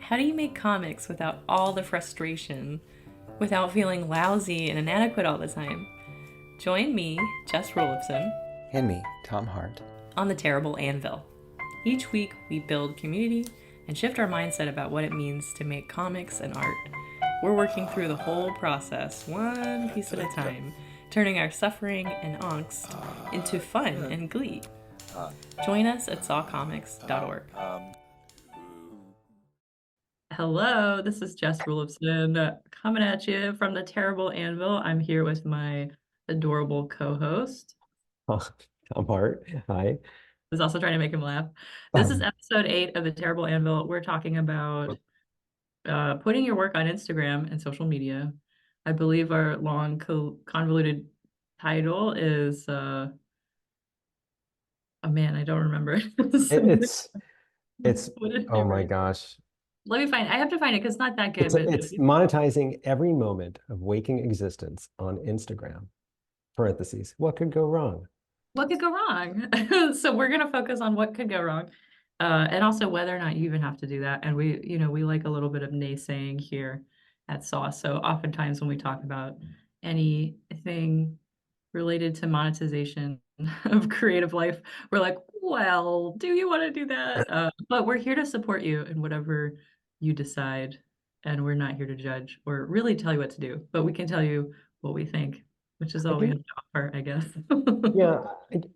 How do you make comics without all the frustration, without feeling lousy and inadequate all the time? Join me, Jess Rulifson, And me, Tom Hart. on the Terrible Anvil. Each week, we build community and shift our mindset about what it means to make comics and art. We're working through the whole process, one piece at a time, turning our suffering and angst into fun and glee. Join us at sawcomics.org. Hello, this is Jess Rulifson coming at you from the Terrible Anvil. I'm here with my adorable co-host, Tom Hart. Hi. who's also trying to make him laugh. This is Um, episode 8 of the Terrible Anvil. We're talking about putting your work on Instagram and social media. I believe our long convoluted title is oh man, I don't remember. it's it's What did I oh my write? gosh. Let me find it. I have to find it because it's not that good, It's but it's monetizing every moment of waking existence on Instagram. Parentheses. What could go wrong? what could go wrong? So we're going to focus on what could go wrong, and also whether or not you even have to do that. And we like a little bit of naysaying here at Sauce. So oftentimes when we talk about anything related to monetization of creative life, we're like, well, do you want to do that? But we're here to support you in whatever you decide, and we're not here to judge or really tell you what to do, but we can tell you what we think, which is I all we have do, to offer, I guess. yeah,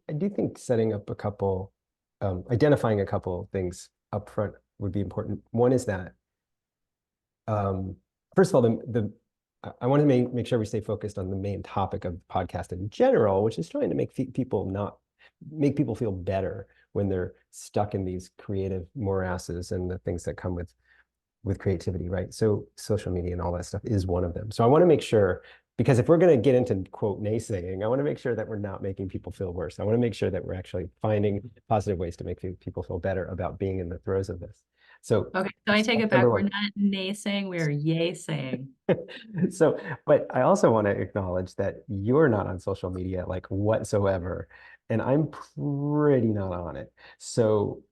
I do think setting up identifying a couple things up front would be important. One is that um, first of all, I want to make sure we stay focused on the main topic of the podcast in general, which is trying to make people feel better when they're stuck in these creative morasses and the things that come with creativity, right? So social media and all that stuff is one of them. So I want to make sure, because if we're going to get into quote naysaying, I want to make sure that we're not making people feel worse. I want to make sure that we're actually finding positive ways to make people feel better about being in the throes of this. So Okay, so I take it number back. We're one. not naysaying, we are yay saying. So, but I also want to acknowledge that you're not on social media like whatsoever, and I'm pretty not on it. So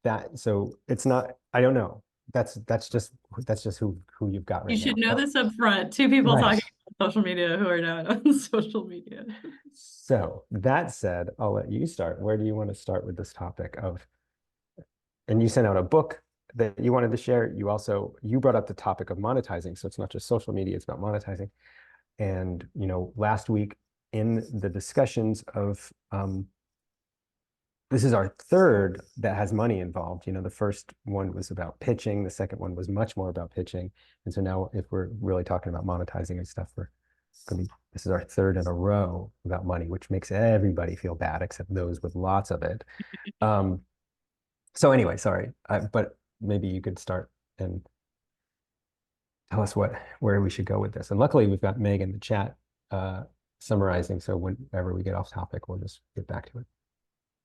it's not, I don't know. That's just who you've got You right should now. know So, this up front. Two people right. talking about social media who are not on social media. So that said, I'll let you start. Where do you want to start with this topic and you sent out a book that you wanted to share. You brought up the topic of monetizing. So it's not just social media, it's about monetizing. And last week in the discussions of this is our third that has money involved. The first one was about pitching, the second one was much more about pitching. And so now if we're really talking about monetizing and stuff, this is our third in a row about money, which makes everybody feel bad except those with lots of it. Um, so anyway, sorry, but maybe you could start and tell us where we should go with this. And luckily, we've got Meg in the chat summarizing. So whenever we get off topic, we'll just get back to it.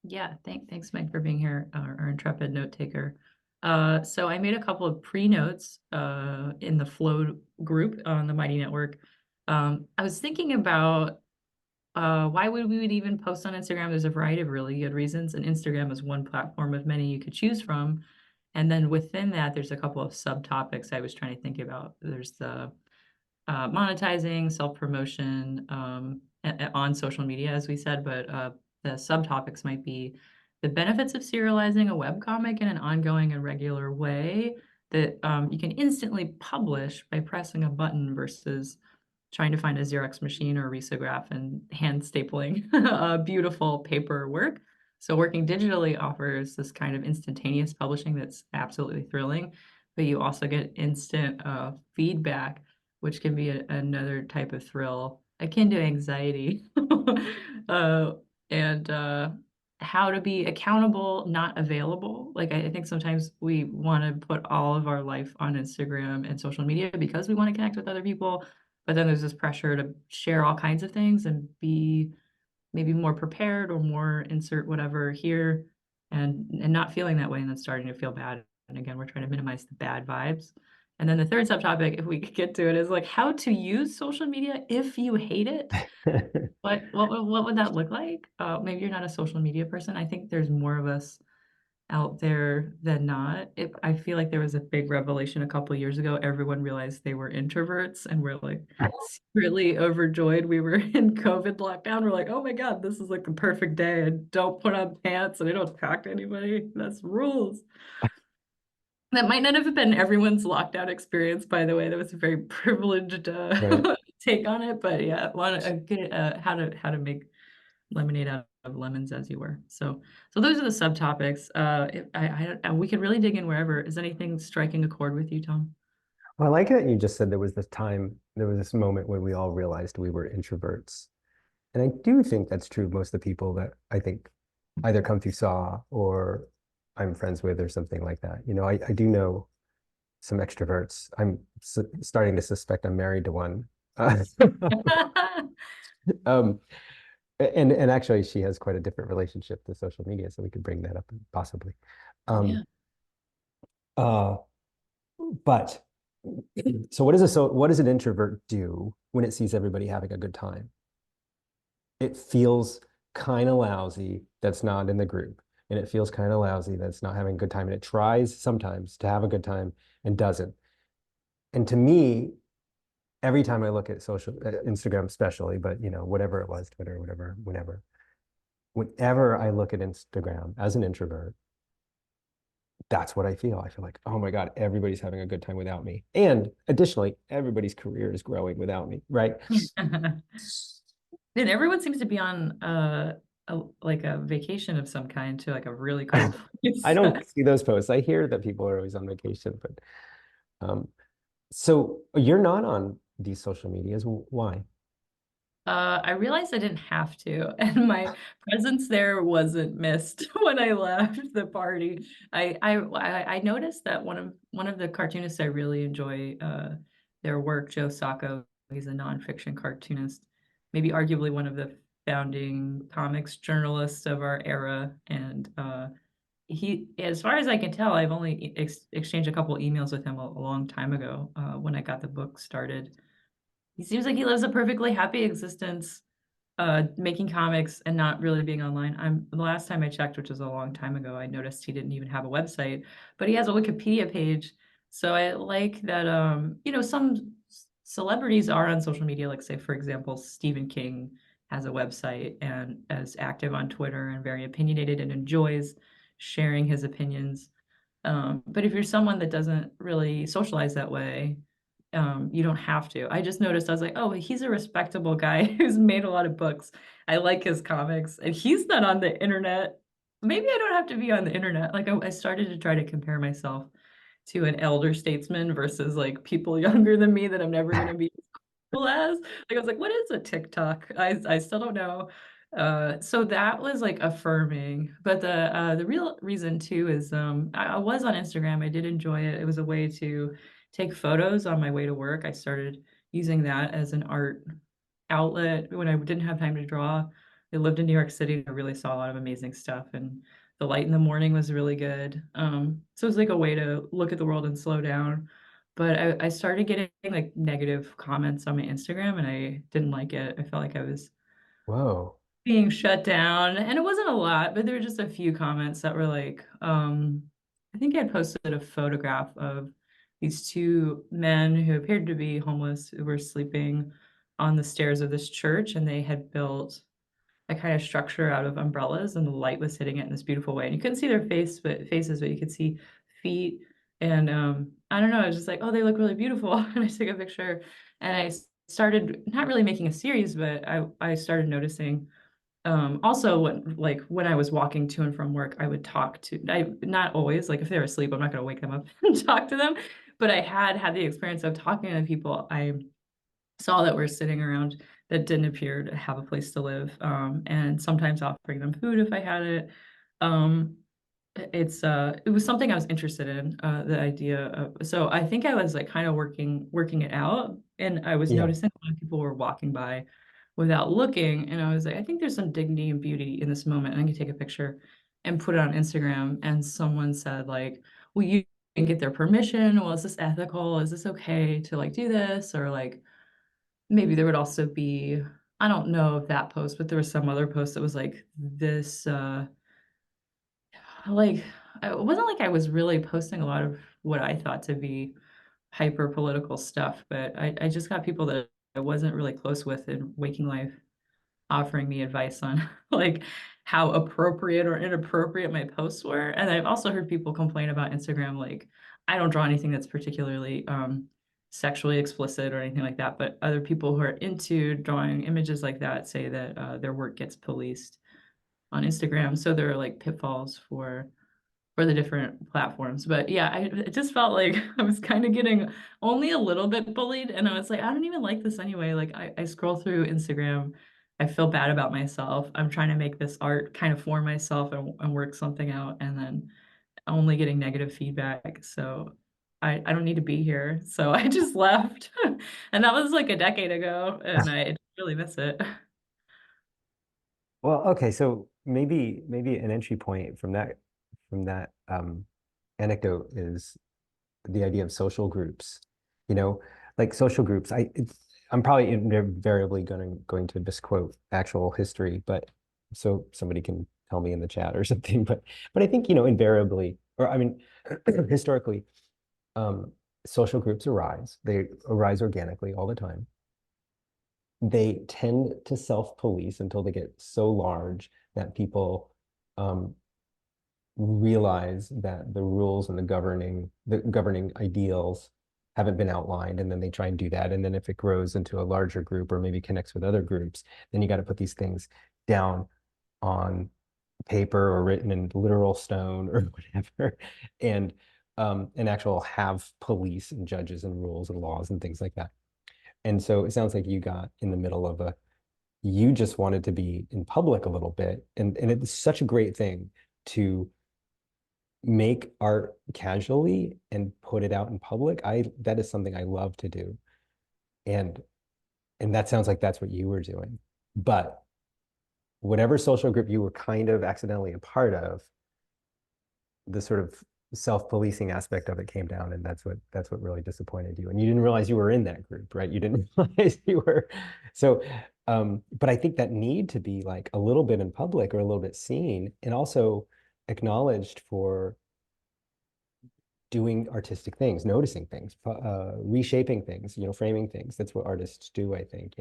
Yeah, thanks, Mike, for being here, our intrepid note taker. So I made a couple of pre-notes in the Flow group on the Mighty Network. I was thinking about why we would even post on Instagram. There's a variety of really good reasons, and Instagram is one platform of many you could choose from. And then within that, there's a couple of subtopics I was trying to think about. There's the monetizing, self-promotion on social media, as we said, but the subtopics might be the benefits of serializing a webcomic in an ongoing and regular way that you can instantly publish by pressing a button versus trying to find a Xerox machine or a risograph and hand stapling beautiful paper work. So working digitally offers this kind of instantaneous publishing that's absolutely thrilling, but you also get instant feedback, which can be another type of thrill akin to anxiety. uh, and how to be accountable, not available. Like I think sometimes we want to put all of our life on Instagram and social media because we want to connect with other people, but then there's this pressure to share all kinds of things and be maybe more prepared or more insert whatever here, and not feeling that way and then starting to feel bad. And again, we're trying to minimize the bad vibes. And then the third subtopic, if we could get to it, is like how to use social media if you hate it. What would that look like? Maybe you're not a social media person. I think there's more of us out there than not. I feel like there was a big revelation a couple years ago. Everyone realized they were introverts and we're like secretly overjoyed. We were in COVID lockdown. We're like, oh my God, this is like the perfect day. I don't put on pants and I don't talk to anybody. That's rules. That might not have been everyone's lockdown experience, by the way. That was a very privileged Right. take on it, but yeah, one a good how to make lemonade out of lemons as you were. So those are the subtopics. We could really dig in wherever. Is anything striking a chord with you, Tom? Well, I like that you just said there was this moment when we all realized we were introverts. And I do think that's true of most of the people that I think either come through Saw or I'm friends with or something like that. I do know some extroverts. I'm starting to suspect I'm married to one. Um, and actually, she has quite a different relationship to social media, so we could bring that up possibly. Yeah. Um, uh, but what does an introvert do when it sees everybody having a good time? It feels kind of lousy that's not in the group, and it feels kind of lousy that's not having a good time, and it tries sometimes to have a good time and doesn't. And to me, every time I look at social Instagram especially, but whatever it was, Twitter, whatever, whenever I look at Instagram as an introvert, that's what I feel. I feel like, oh my God, everybody's having a good time without me. And additionally, everybody's career is growing without me, right? And everyone seems to be on like a vacation of some kind to like a really cool I place. don't see those posts. I hear that people are always on vacation, but so you're not on these social medias. Why? I realized I didn't have to, and my presence there wasn't missed when I left the party. I noticed that one of the cartoonists I really enjoy their work, Joe Sacco. He's a nonfiction cartoonist, maybe arguably one of the founding comics journalists of our era, and as far as I can tell, I've only exchanged a couple emails with him a long time ago when I got the book started. He seems like he lives a perfectly happy existence, making comics and not really being online. The last time I checked, which was a long time ago, I noticed he didn't even have a website, but he has a Wikipedia page. So I like that, some celebrities are on social media, like say, for example, Stephen King has a website and is active on Twitter and very opinionated and enjoys sharing his opinions. But if you're someone that doesn't really socialize that way, you don't have to. I just noticed, I was like, oh, he's a respectable guy who's made a lot of books. I like his comics, and he's not on the internet. Maybe I don't have to be on the internet. Like I started to try to compare myself to an elder statesman versus like people younger than me that I'm never going to be cool as. Like I was like, what is a TikTok? I still don't know. So that was like affirming. But the real reason too is I was on Instagram. I did enjoy it. It was a way to take photos on my way to work. I started using that as an art outlet when I didn't have time to draw. I lived in New York City. I really saw a lot of amazing stuff, and the light in the morning was really good. So it was like a way to look at the world and slow down. But I started getting like negative comments on my Instagram, and I didn't like it. I felt like I was Whoa. being shut down, and it wasn't a lot, but there were just a few comments that were like, I think I had posted a photograph of these two men who appeared to be homeless who were sleeping on the stairs of this church, and they had built a kind of structure out of umbrellas, and the light was hitting it in this beautiful way. And you couldn't see their faces, but you could see feet. And I don't know, I was just like, oh, they look really beautiful. And I took a picture, and I started not really making a series, but I started noticing also when I was walking to and from work, I would talk to, I not always, like if they're asleep, I'm not going to wake them up and talk to them, but I had the experience of talking to people I saw that were sitting around that didn't appear to have a place to live, and sometimes offering them food if I had it. Um, it was something I was interested in, the idea of, so I think I was like kind of working it out, and I was Yeah. noticing a lot of people were walking by without looking, and I was like, I think there's some dignity and beauty in this moment, and I can take a picture and put it on Instagram. And someone said like, well, you can get their permission. Well, is this ethical? Is this okay to like do this? Or like maybe there would also be, I don't know if that post, but there was some other post that was like this like it wasn't like I was really posting a lot of what I thought to be hyper political stuff, but I just got people that I wasn't really close with in waking life offering me advice on like how appropriate or inappropriate my posts were. And I've also heard people complain about Instagram, like I don't draw anything that's particularly sexually explicit or anything like that. But other people who are into drawing images like that say that their work gets policed on Instagram. So there are like pitfalls for the different platforms. But yeah, it just felt like I was kind of getting only a little bit bullied. And I was like, I don't even like this anyway. Like I scroll through Instagram. I feel bad about myself. I'm trying to make this art kind of for myself and work something out. And then only getting negative feedback. So I don't need to be here. So I just left. And that was like a decade ago. And I really miss it. Well, okay, so maybe an entry point from that anecdote is the idea of social groups. You know, like social groups. I'm probably invariably going to misquote actual history, but so somebody can tell me in the chat or something. But I think, invariably, or I mean, historically, um, social groups arise. They arise organically all the time. They tend to self-police until they get so large that people um, realize that the rules and the governing ideals haven't been outlined, and then they try and do that. And then if it grows into a larger group or maybe connects with other groups, then you got to put these things down on paper or written in literal stone or whatever, and actual have police and judges and rules and laws and things like that. And so it sounds like you got in the middle of you just wanted to be in public a little bit. And it's such a great thing to make art casually and put it out in public. That is something I love to do. And and that sounds like that's what you were doing. But whatever social group you were kind of accidentally a part of, the sort of self-policing aspect of it came down, and that's what really disappointed you. And you didn't realize you were in that group, right? You didn't realize you were. So but I think that need to be like a little bit in public or a little bit seen and also acknowledged for doing artistic things, noticing things, reshaping things, framing things. That's what artists do, I think.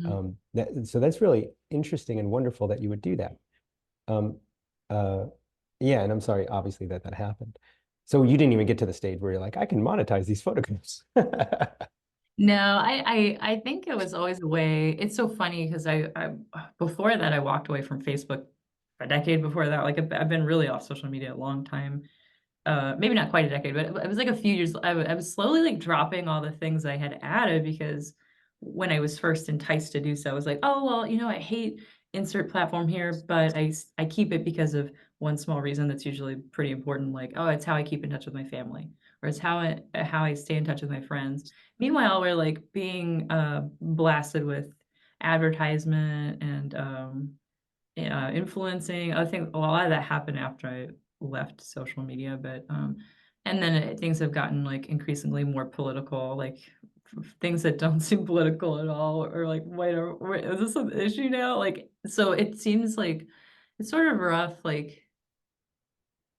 So that's really interesting and wonderful that you would do that. Um, uh, yeah, and I'm sorry, obviously that happened. So you didn't even get to the stage where you're like, I can monetize these photographs. No, I think it was always a way. It's so funny because I before that I walked away from Facebook a decade before that. Like I've been really off social media a long time. Maybe not quite a decade, but it was like a few years. I was slowly like dropping all the things I had added because when I was first enticed to do so, I was like, oh well, I hate insert platform here, but I keep it because of one small reason that's usually pretty important. Like, oh, it's how I keep in touch with my family, or it's how I stay in touch with my friends. Meanwhile, we're like being blasted with advertisement and influencing. I think a lot of that happened after I left social media, but and then things have gotten like increasingly more political, like things that don't seem political at all, or like, wait, is this an issue now? Like, so it seems like it's sort of rough, like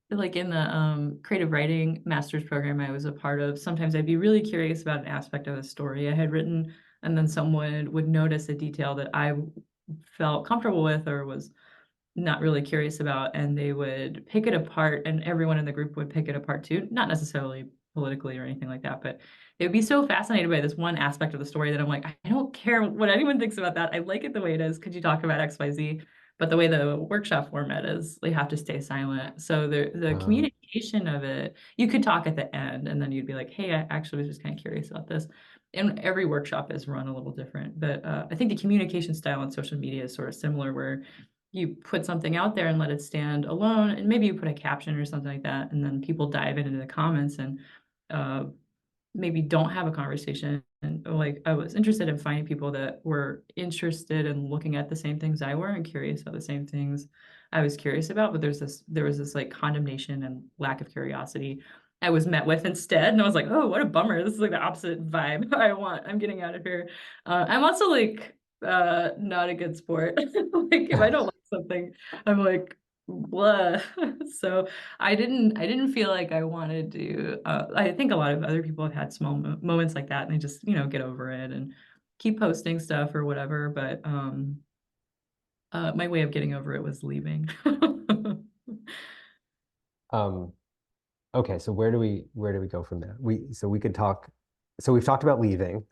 in the creative writing master's program I was a part of. Sometimes I'd be really curious about an aspect of a story I had written, and then someone would notice a detail that I felt comfortable with or was not really curious about, and they would pick it apart, and everyone in the group would pick it apart too, not necessarily politically or anything like that, but they would be so fascinated by this one aspect of the story that I'm like, I don't care what anyone thinks about that. I like it the way it is. Could you talk about XYZ? But the way the workshop format is, they have to stay silent. So the Um, communication of it, you could talk at the end and then you'd be like, hey, I actually was just kind of curious about this. And every workshop is run a little different. But I think the communication style on social media is sort of similar, where you put something out there and let it stand alone, and maybe you put a caption or something like that, and then people dive into the comments and uh, maybe don't have a conversation. And like I was interested in finding people that were interested in looking at the same things I were and curious about the same things I was curious about, but there was this like condemnation and lack of curiosity I was met with instead. And I was like, oh, what a bummer. This is like the opposite vibe I want. I'm getting out of here. I'm also like not a good sport. Like if I don't like something, I'm like blah. So I didn't feel like I wanted to. I think a lot of other people have had small moments like that, and they just get over it and keep posting stuff or whatever. But my way of getting over it was leaving. Um, okay, so where do we go from there? We could talk. So we've talked about leaving.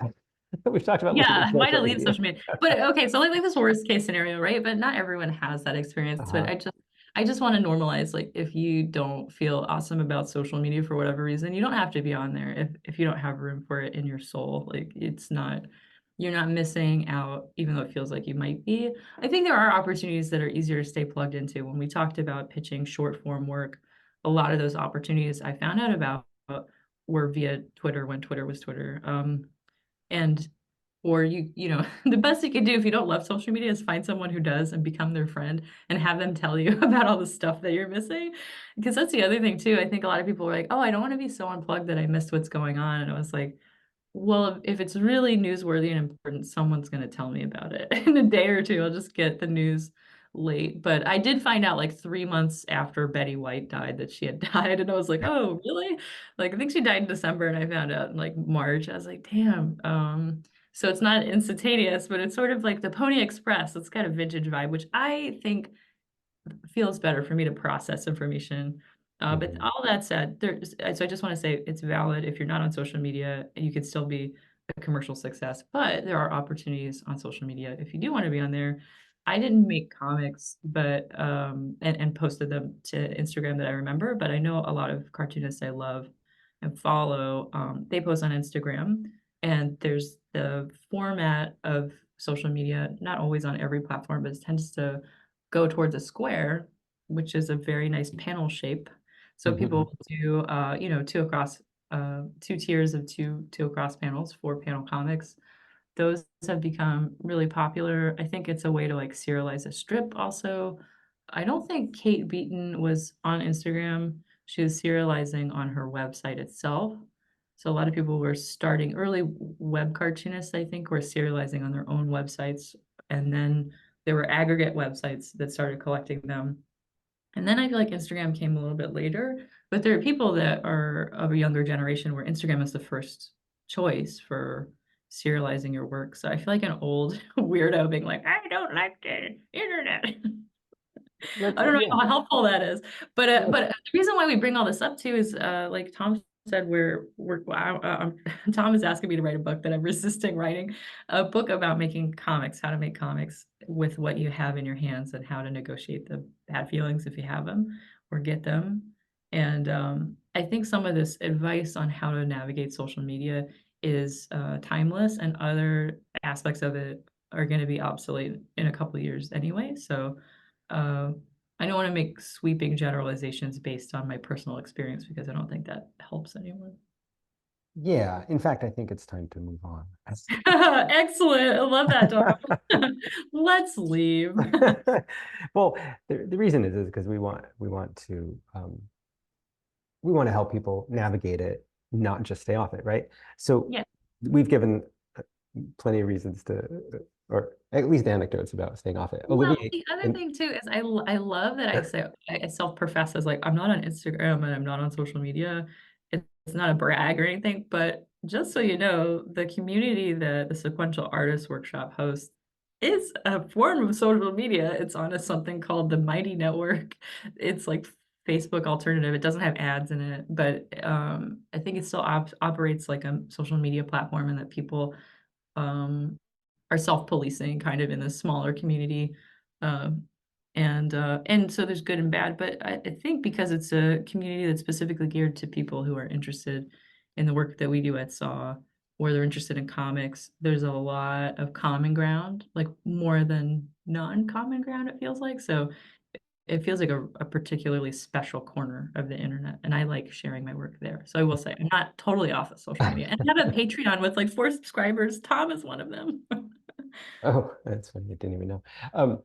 We've talked about leaving Yeah, might social have leave media. social media. But okay, so like this worst case scenario, right? But not everyone has that experience. But Uh-huh. I just want to normalize, like, if you don't feel awesome about social media for whatever reason, you don't have to be on there if you don't have room for it in your soul. Like, it's not, you're not missing out, even though it feels like you might be. I think there are opportunities that are easier to stay plugged into. When we talked about pitching short form work, a lot of those opportunities I found out about were via Twitter when Twitter was Twitter. And or the best you can do if you don't love social media is find someone who does and become their friend and have them tell you about all the stuff that you're missing. Because that's the other thing too. I think a lot of people are like, oh, I don't want to be so unplugged that I missed what's going on. And I was like, well, if it's really newsworthy and important, someone's going to tell me about it. In a day or two, I'll just get the news late. But I did find out like 3 months after Betty White died that she had died. And I was like, oh, really? Like, I think she died in December, and I found out in like March. I was like, damn. So it's not instantaneous, but it's sort of like the Pony Express. It's got a vintage vibe, which I think feels better for me to process information. But Mhm. all that said, so I just want to say it's valid if you're not on social media, you can still be a commercial success. But there are opportunities on social media if you do want to be on there. I didn't make comics, but and posted them to Instagram that I remember. But I know a lot of cartoonists I love and follow. They post on Instagram, and there's the format of social media, not always on every platform, but it tends to go towards a square, which is a very nice panel shape. So Mhm. people do, two tiers of two across panels, 4 panel comics. Those have become really popular. I think it's a way to like serialize a strip also. I don't think Kate Beaton was on Instagram. She was serializing on her website itself. So a lot of people were starting early web cartoonists, I think, were serializing on their own websites. And then there were aggregate websites that started collecting them. And then I feel like Instagram came a little bit later, but there are people that are of a younger generation where Instagram is the first choice for serializing your work. So I feel like an old weirdo being like, I don't like the internet. That's I don't know yeah. how helpful that is, but Well, the reason why we bring all this up too is like Tom said, Tom is asking me to write a book that I'm resisting writing, a book about making comics, how to make comics with what you have in your hands and how to negotiate the bad feelings if you have them or get them. And I think some of this advice on how to navigate social media is timeless, and other aspects of it are going to be obsolete in a couple of years anyway. So uh, I don't want to make sweeping generalizations based on my personal experience because I don't think that helps anyone. yeah. In fact, I think it's time to move on. Excellent. I love that, Tom. Let's leave. Well, the reason is because we want to help people navigate it, not just stay off it, right? So Yeah. we've given plenty of reasons to, or at least anecdotes about staying off it. Well, Olivia, the other and thing too is I love that I self-profess as like I'm not on Instagram and I'm not on social media. It's not a brag or anything, but just so you know, the community that the Sequential Artists Workshop hosts is a form of social media. It's on something called the Mighty Network. It's like Facebook alternative. It doesn't have ads in it, but I think it still operates like a social media platform, and that people um, are self-policing kind of in this smaller community. Um, and so there's good and bad, but I think because it's a community that's specifically geared to people who are interested in the work that we do at SAW, or they're interested in comics, there's a lot of common ground, like more than non-common ground, it feels like. So it feels like a particularly special corner of the internet, and I like sharing my work there. So I will say I'm not totally off of social media, and I have a Patreon with like 4 subscribers. Tom is one of them. oh, that's funny. I didn't even know. Um,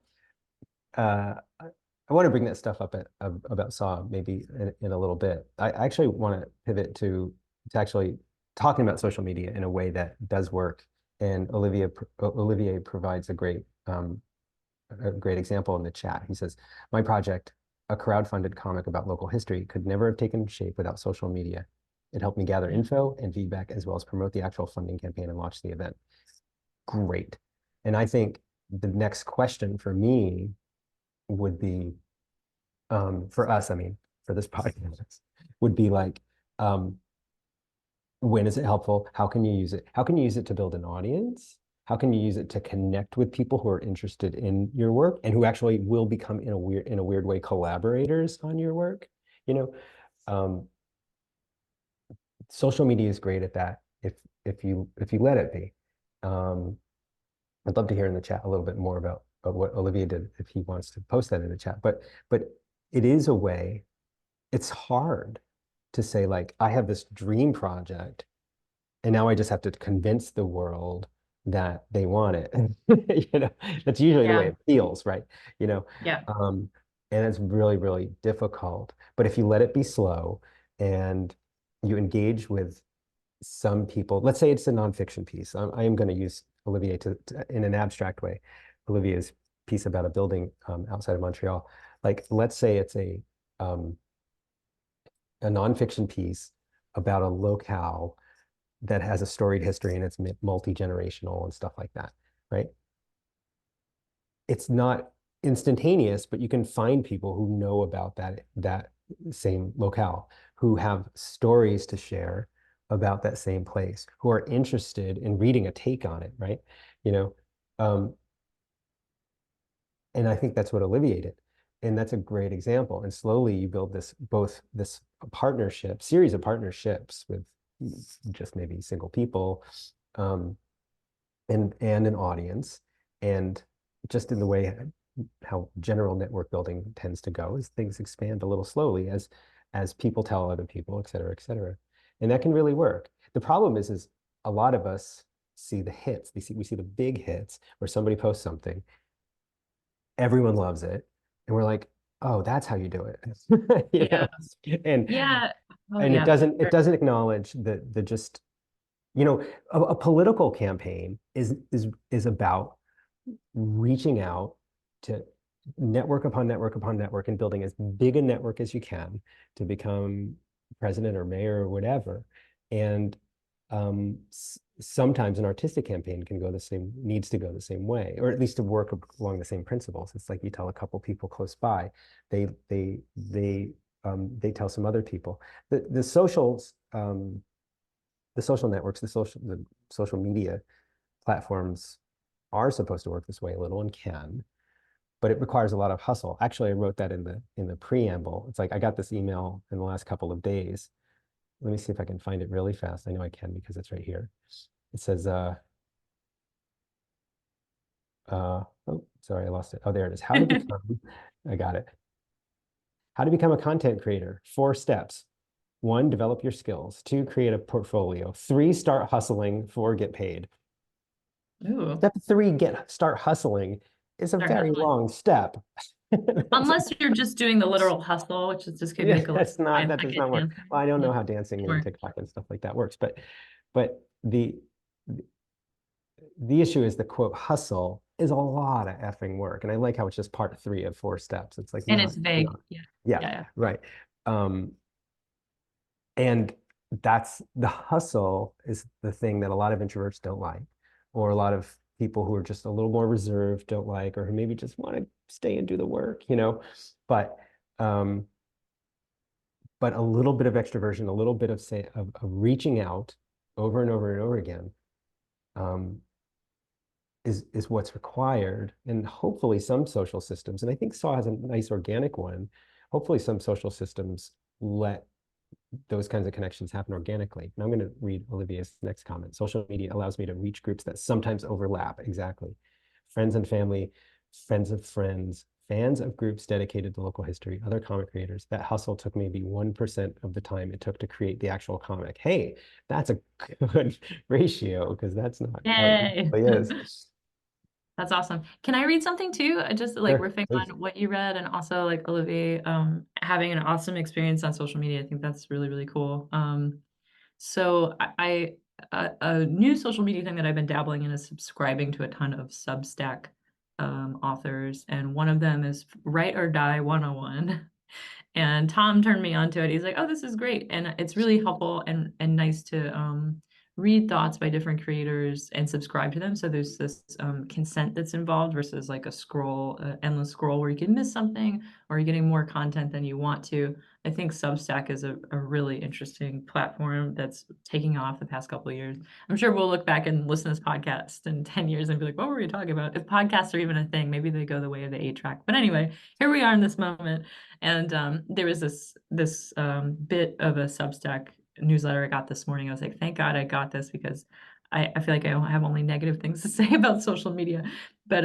I want to bring that stuff up about Saw maybe in a little bit. I actually want to pivot to actually talking about social media in a way that does work. And Olivier provides a great example in the chat. He says, "My project a crowdfunded comic about local history could never have taken shape without social media. It helped me gather Yeah. info and feedback as well as promote the actual funding campaign and launch the event. Great. And I think the next question for me would be, for us, I mean, for this podcast, would be like, um, when is it helpful? How can you use it? How can you use it to build an audience? How can you use it to connect with people who are interested in your work and who actually will become in a weird way collaborators on your work? You know, um, social media is great at that if you let it be. Um, I'd love to hear in the chat a little bit more about what Olivia did if he wants to post that in the chat. But it is a way. It's hard to say like I have this dream project and now I just have to convince the world that they want it. You know, that's usually the way Yeah. it feels, right? You know, Yeah. um, and it's really, really difficult. But if you let it be slow and you engage with some people, let's say it's a nonfiction piece. I am going to use Olivier in an abstract way. Olivier's piece about a building outside of Montreal. Like, let's say it's um, a nonfiction piece about a locale that has a storied history and it's multi-generational and stuff like that, right? It's not instantaneous, but you can find people who know about that same locale, who have stories to share about that same place, who are interested in reading a take on it, right? You know, um, and I think that's what Olivier did. And that's a great example. And slowly you build this partnership, series of partnerships with just maybe single people, um, and an audience. And just in the way how general network building tends to go is things expand a little slowly as people tell other people, et cetera, et cetera. And that can really work. The problem is a lot of us see the hits. We see the big hits where somebody posts something, everyone loves it, and we're like, oh, that's how you do it. You Yeah. know? And Yeah. Oh, and it yeah. doesn't it doesn't acknowledge the just, you know, a political campaign is about reaching out to network upon network upon network and building as big a network as you can to become president or mayor or whatever. And sometimes an artistic campaign needs to go the same way, or at least to work along the same principles. It's like you tell a couple people close by, they tell some other people. The socials, the social networks, the social media platforms are supposed to work this way a little and can, but it requires a lot of hustle. Actually, I wrote that in the preamble. It's like I got this email in the last couple of days. Let me see if I can find it really fast. I know I can because it's right here. It says, oh, sorry, I lost it. Oh, there it is. How to become, I got it. How to become a content creator. 4 steps. 1, develop your skills. 2, create a portfolio. 3, start hustling. 4, get paid. Ooh, Step 3, start hustling is a start very hustling. long step. That's Unless you're just doing the literal hustle, which is just could Yeah, make a like that does 5 second not work. dancing. Well, I don't know Yeah. how dancing and Or TikTok and stuff like that works, but the issue is the quote hustle is a lot of effing work. And I like how it's just part 3 of 4 steps. It's like and not, it's vague. not, Yeah. yeah, Yeah. right. Um, and that's the hustle is the thing that a lot of introverts don't like, or a lot of people who are just a little more reserved don't like, or who maybe just want to stay and do the work, you know. But um, but a little bit of extroversion, a little bit of of reaching out over and over and over again, um, is what's required. And hopefully some social systems, and I think SAW has a nice organic one. Hopefully some social systems let those kinds of connections happen organically. And I'm going to read Olivia's next comment. Social media allows me to reach groups that sometimes overlap. Exactly. Friends and family, friends of friends, fans of groups dedicated to local history, other comic creators. That hustle took maybe 1% of the time it took to create the actual comic. Hey, that's a good ratio because that's not how it Yay. really is. That's awesome. Can I read something too? Just like Sure, riffing please. on what you read and also like Olivier having an awesome experience on social media. I think that's really, really cool. So a new social media thing that I've been dabbling in is subscribing to a ton of Substack authors, and one of them is Write or Die 101. And Tom turned me onto it. He's like, "Oh, this is great." And it's really helpful and nice to read thoughts by different creators and subscribe to them. So there's this consent that's involved versus like a scroll, endless scroll where you can miss something or you're getting more content than you want to. I think Substack is a really interesting platform that's taking off the past couple of years. I'm sure we'll look back and listen to this podcast in 10 years and be like, what were we talking about? If podcasts are even a thing, maybe they go the way of the 8-track. But anyway, here we are in this moment. And there was this bit of a Substack newsletter I got this morning. I was like, thank God I got this because I feel like I don't have only negative things to say about social media. But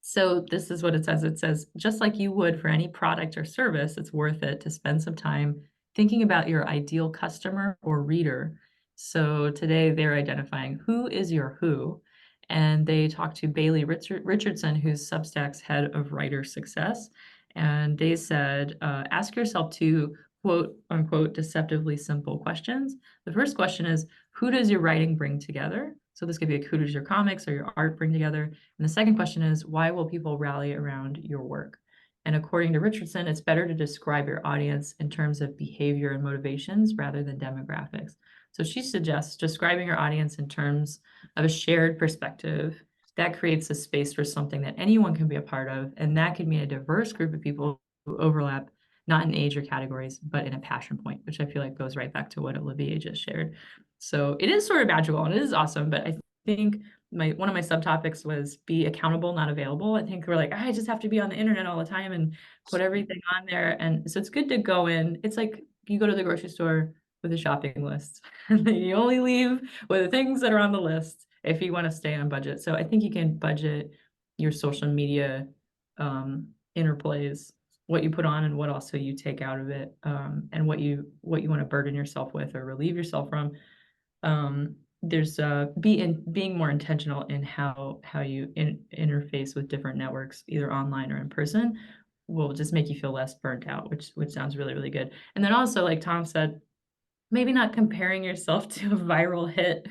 so this is what it says. It says, just like you would for any product or service, it's worth it to spend some time thinking about your ideal customer or reader. So today they're identifying who is your who. And they talked to Bailey Richardson, who's Substack's head of writer success. And they said, ask yourself two quote unquote deceptively simple questions. The first question is, who does your writing bring together? So this could be like, who does your comics or your art bring together? And the second question is, why will people rally around your work? And according to Richardson, it's better to describe your audience in terms of behavior and motivations rather than demographics. So she suggests describing your audience in terms of a shared perspective that creates a space for something that anyone can be a part of. And that could mean a diverse group of people who overlap, not in age or categories, but in a passion point, which I feel like goes right back to what Olivier just shared. So it is sort of magical and it is awesome, but I think my one of my subtopics was be accountable, not available. I think we're like, I just have to be on the internet all the time and put everything on there. And so it's good to go in. It's like you go to the grocery store with a shopping list, and then you only leave with the things that are on the list if you want to stay on budget. So I think you can budget your social media interplays, what you put on and what also you take out of it, and what you want to burden yourself with or relieve yourself from. There's being more intentional in how you interface with different networks, either online or in person, will just make you feel less burnt out, which sounds really, really good. And then also, like Tom said, maybe not comparing yourself to a viral hit.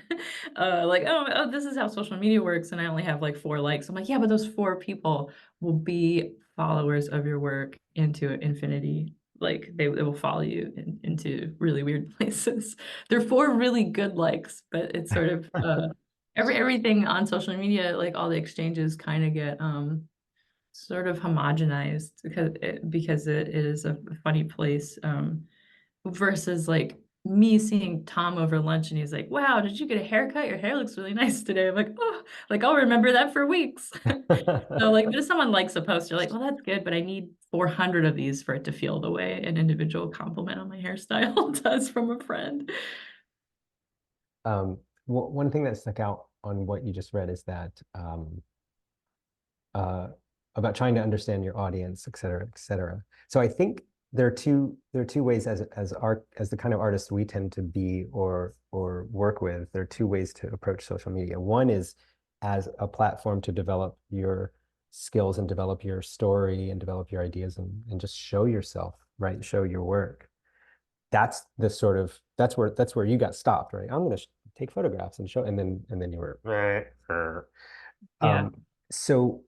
Like, oh, this is how social media works, and I only have like 4 likes. I'm like, yeah, but those 4 people will be followers of your work into infinity. Like they will follow you into really weird places. They're 4 really good likes, but it's sort of everything on social media, like all the exchanges kind of get sort of homogenized because it is a funny place. Versus like me seeing Tom over lunch and he's like, wow, did you get a haircut? Your hair looks really nice today. I'm like, oh, like I'll remember that for weeks. So like if someone likes a post, you're like, well, that's good, but I need 400 of these for it to feel the way an individual compliment on my hairstyle does from a friend. One thing that stuck out on what you just read is that uh, about trying to understand your audience, et cetera, et cetera. So I think there are two ways as the kind of artists we tend to be or work with. There are two ways to approach social media. One is as a platform to develop your skills and develop your story and develop your ideas and just show yourself, right? Show your work. That's where you got stopped, right? I'm going to take photographs and show, and then you were, Yeah. um, so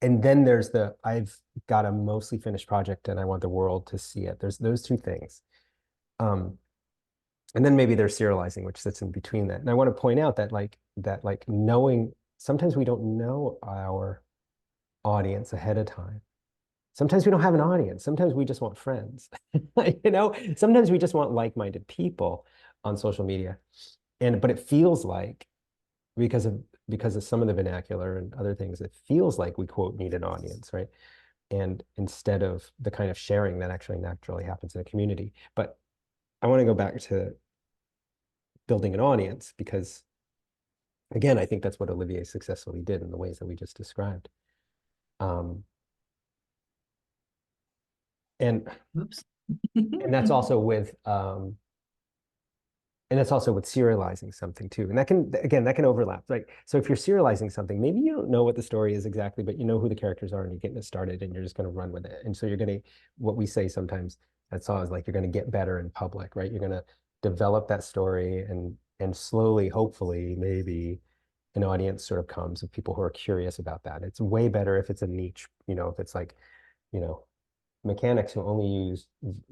and then there's I've got a mostly finished project and I want the world to see it. There's those two things. Um, and then maybe there's serializing, which sits in between that. And I want to point out that knowing sometimes we don't know our audience ahead of time. Sometimes we don't have an audience. Sometimes we just want friends. Sometimes we just want like-minded people on social media. But it feels like because of some of the vernacular and other things, it feels like we quote need an audience, right? And instead of the kind of sharing that actually naturally happens in a community. But I want to go back to building an audience because, again, I think that's what Olivier successfully did in the ways that we just described. Um, and Oops. and that's also with serializing something too. And that can overlap. Like, so if you're serializing something, maybe you don't know what the story is exactly, but you know who the characters are and you're getting it started and you're just going to run with it. And so what we say sometimes that's all is like, you're going to get better in public, right? You're going to develop that story and slowly, hopefully, maybe an audience sort of comes of people who are curious about that. It's way better if it's a niche, if it's like, you know, mechanics who only use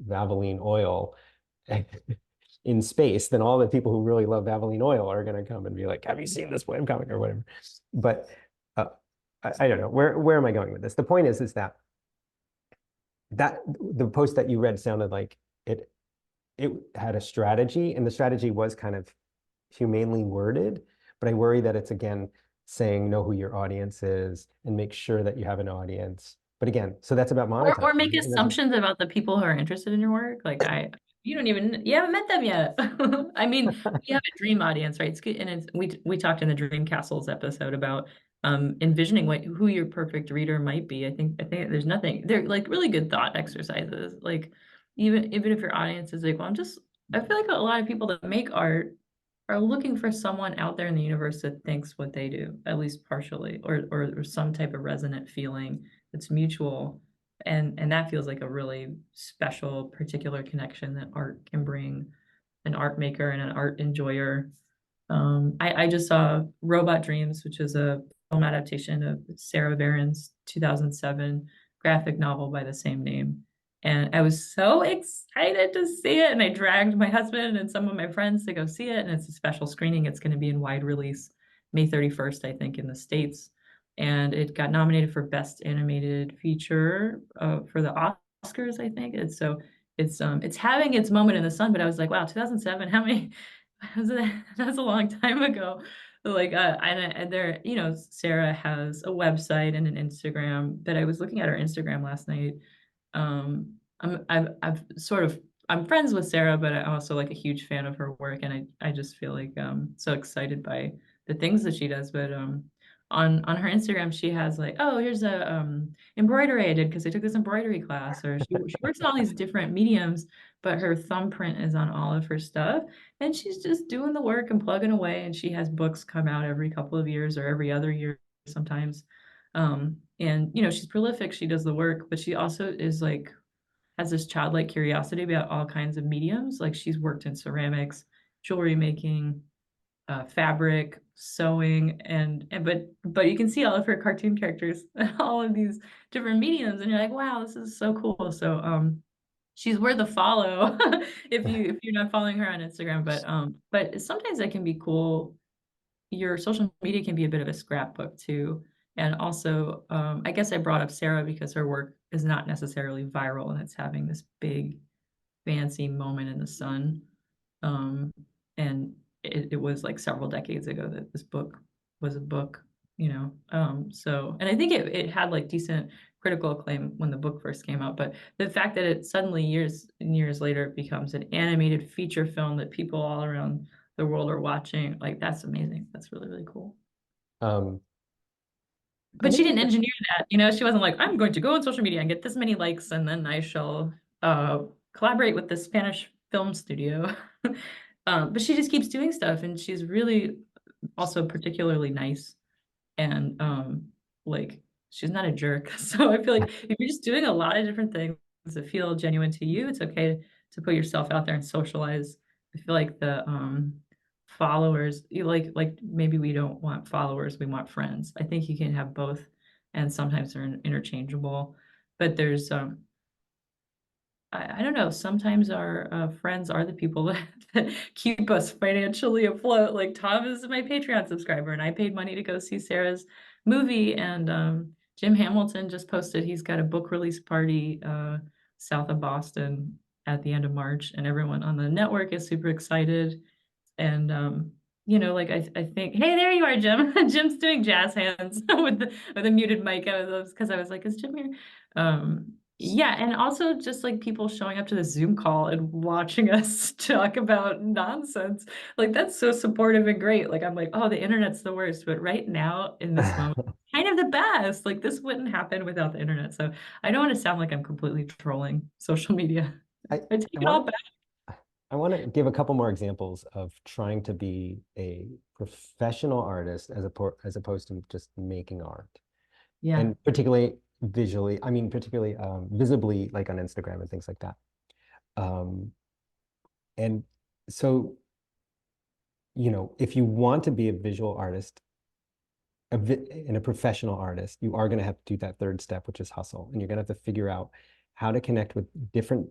Valvoline oil in space, then all the people who really love Valvoline oil are going to come and be like, "Have you seen this webcomic or whatever?" But uh, I don't know where am I going with this. The point is that the post that you read sounded like it had a strategy, and the strategy was kind of humanely worded, but I worry that it's again saying know who your audience is and make sure that you have an audience. But again, so that's about Or monetizing, make right? And that's assumptions about the people who are interested in your work. Like you don't even, you haven't met them yet. I mean, we have a dream audience, right? It's good, and we talked in the Dream Castles episode about envisioning who your perfect reader might be. I think there's nothing. They're like really good thought exercises. Like even if your audience is like, well, I feel like a lot of people that make art are looking for someone out there in the universe that thinks what they do, at least partially, or some type of resonant feeling that's mutual. And that feels like a really special, particular connection that art can bring an art maker and an art enjoyer. I just saw Robot Dreams, which is a film adaptation of Sarah Varon's 2007 graphic novel by the same name. And I was so excited to see it. And I dragged my husband and some of my friends to go see it. And it's a special screening. It's going to be in wide release May 31st, I think, in the States. And it got nominated for Best Animated Feature for the Oscars, I think. And so it's having its moment in the sun, but I was like, wow, 2007, how many that's a long time ago. Like, and there, Sarah has a website and an Instagram, but I was looking at her Instagram last night. I've sort of, I'm friends with Sarah, but I'm also like a huge fan of her work, and I just feel like so excited by the things that she does. But on her Instagram, she has like, oh, here's a embroidery I did because I took this embroidery class, or she works in all these different mediums, but her thumbprint is on all of her stuff, and she's just doing the work and plugging away. And she has books come out every couple of years or every other year sometimes. And she's prolific, she does the work, but she also is like has this childlike curiosity about all kinds of mediums. Like she's worked in ceramics, jewelry making, fabric, sewing, but you can see all of her cartoon characters, all of these different mediums, and you're like, wow, this is so cool. So she's worth a follow if you're not following her on Instagram. But sometimes that can be cool. Your social media can be a bit of a scrapbook too. And also, I guess I brought up Sarah because her work is not necessarily viral and it's having this big fancy moment in the sun. Um, and it was like several decades ago that this book was a book, So, and I think it had like decent critical acclaim when the book first came out, but the fact that it suddenly years and years later it becomes an animated feature film that people all around the world are watching, like that's amazing. That's really, really cool. um, But she didn't another engineer that, she wasn't like, I'm going to go on social media and get this many likes, and then I shall collaborate with the Spanish film studio. But she just keeps doing stuff, and she's really also particularly nice, and like she's not a jerk. So I feel like if you're just doing a lot of different things that feel genuine to you, it's okay to put yourself out there and socialize. I feel like the followers, you like maybe we don't want followers, we want friends. I think you can have both, and sometimes they're interchangeable. But there's I don't know. Sometimes our friends are the people that keep us financially afloat. Like Tom is my Patreon subscriber, and I paid money to go see Sarah's movie. And Jim Hamilton just posted he's got a book release party south of Boston at the end of March, and everyone on the network is super excited. And like I think, hey, there you are, Jim. Jim's doing jazz hands with a muted mic. I was because I was like, is Jim here? Yeah, and also just like people showing up to the Zoom call and watching us talk about nonsense. Like that's so supportive and great. Like I'm like, oh, the internet's the worst, but right now in this moment, kind of the best. Like this wouldn't happen without the internet. So I don't want to sound like I'm completely trolling social media. I, I take I it all want back. I want to give a couple more examples of trying to be a professional artist as opposed to just making art, Yeah. and particularly visually. I mean, particularly visibly, like on Instagram and things like that. Um, and so, if you want to be a visual artist, and a professional artist, you are going to have to do that third step, which is hustle, and you're going to have to figure out how to connect with different,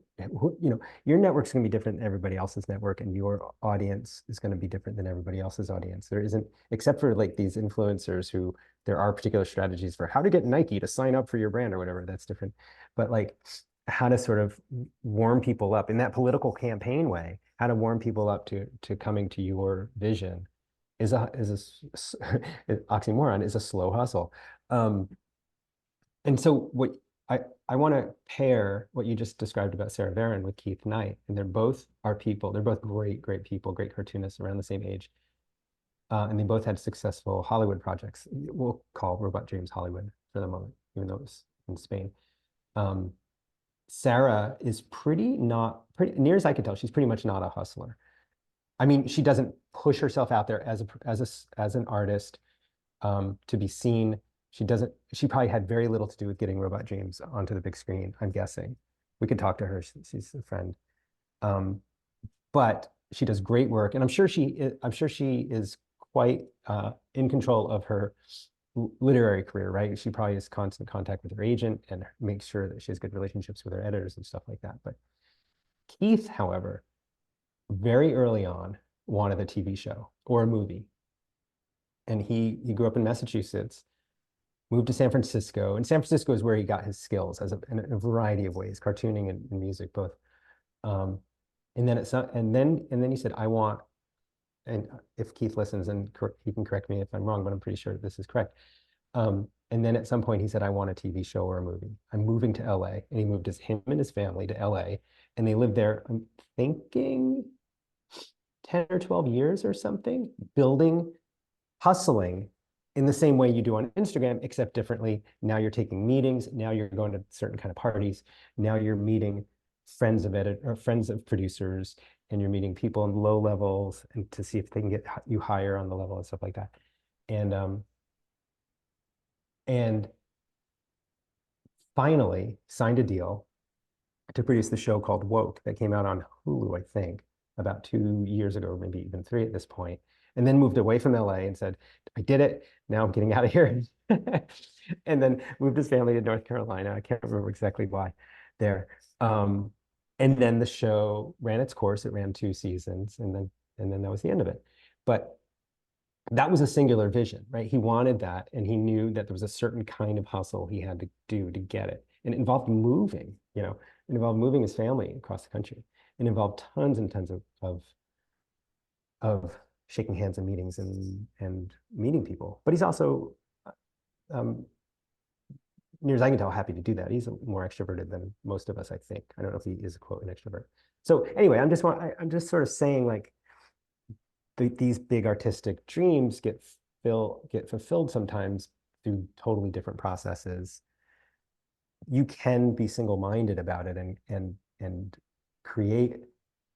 your network's going to be different than everybody else's network, and your audience is going to be different than everybody else's audience. There isn't, except for like these influencers who there are particular strategies for how to get Nike to sign up for your brand or whatever. That's different. But like how to sort of warm people up in that political campaign way, how to warm people up to coming to your vision oxymoron, is a slow hustle. Um, and so what I want to pair what you just described about Sarah Varon with Keith Knight, and they're both our people. They're both great, great people, great cartoonists around the same age. And they both had successful Hollywood projects. We'll call Robot Dreams Hollywood for the moment, even though it was in Spain. Um, Sarah is pretty near as I can tell, she's pretty much not a hustler. I mean, she doesn't push herself out there as an artist to be seen. She probably had very little to do with getting Robot Dreams onto the big screen, I'm guessing. We could talk to her. She's a friend. Um, but she does great work, and I'm sure she is quite in control of her literary career, right? She probably is constant contact with her agent and makes sure that she has good relationships with her editors and stuff like that. But Keith, however, very early on wanted a TV show or a movie. And he grew up in Massachusetts, moved to San Francisco. And San Francisco is where he got his skills in a variety of ways, cartooning and music both. Um, and then he said, I want, and if Keith listens, and he can correct me if I'm wrong, but I'm pretty sure this is correct. And then at some point he said, I want a TV show or a movie. I'm moving to LA. And he moved him and his family to LA. And they lived there, I'm thinking 10 or 12 years or something, hustling in the same way you do on Instagram, except differently. Now you're taking meetings. Now you're going to certain kind of parties. Now you're meeting friends of producers, and you're meeting people in low levels and to see if they can get you higher on the level and stuff like that. And finally signed a deal to produce the show called Woke that came out on Hulu, I think, about 2 years ago, or maybe even 3 at this point, and then moved away from LA and said, I did it. Now I'm getting out of here. And then moved his family to North Carolina. I can't remember exactly why there. And then the show ran its course. It ran 2 seasons, and then that was the end of it. But that was a singular vision, right? He wanted that, and he knew that there was a certain kind of hustle he had to do to get it. And it involved moving, it involved moving his family across the country. It involved tons and tons of shaking hands and meetings and meeting people. But he's also, near as I can tell, happy to do that. He's more extroverted than most of us, I think. I don't know if he is a quote an extrovert. So anyway, I'm just sort of saying, like, these big artistic dreams get fulfilled sometimes through totally different processes. You can be single-minded about it and create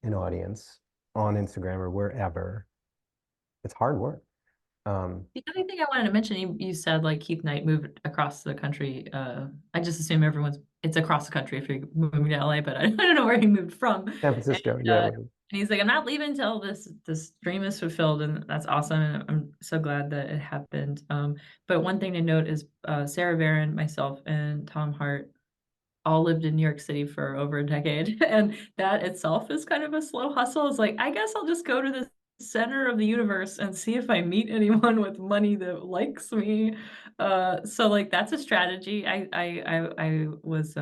an audience on Instagram or wherever. It's hard work. The other thing I wanted to mention, you said like Keith Knight moved across the country. I just assume it's across the country if you're moving to LA, but I don't know where he moved from. San And, Francisco, yeah. and he's like, I'm not leaving until this dream is fulfilled, and that's awesome. And I'm so glad that it happened. But one thing to note is Sarah Varon, myself, and Tom Hart all lived in New York City for over a decade. And that itself is kind of a slow hustle. It's like, I guess I'll just go to the center of the universe and see if I meet anyone with money that likes me. So like that's a strategy. I was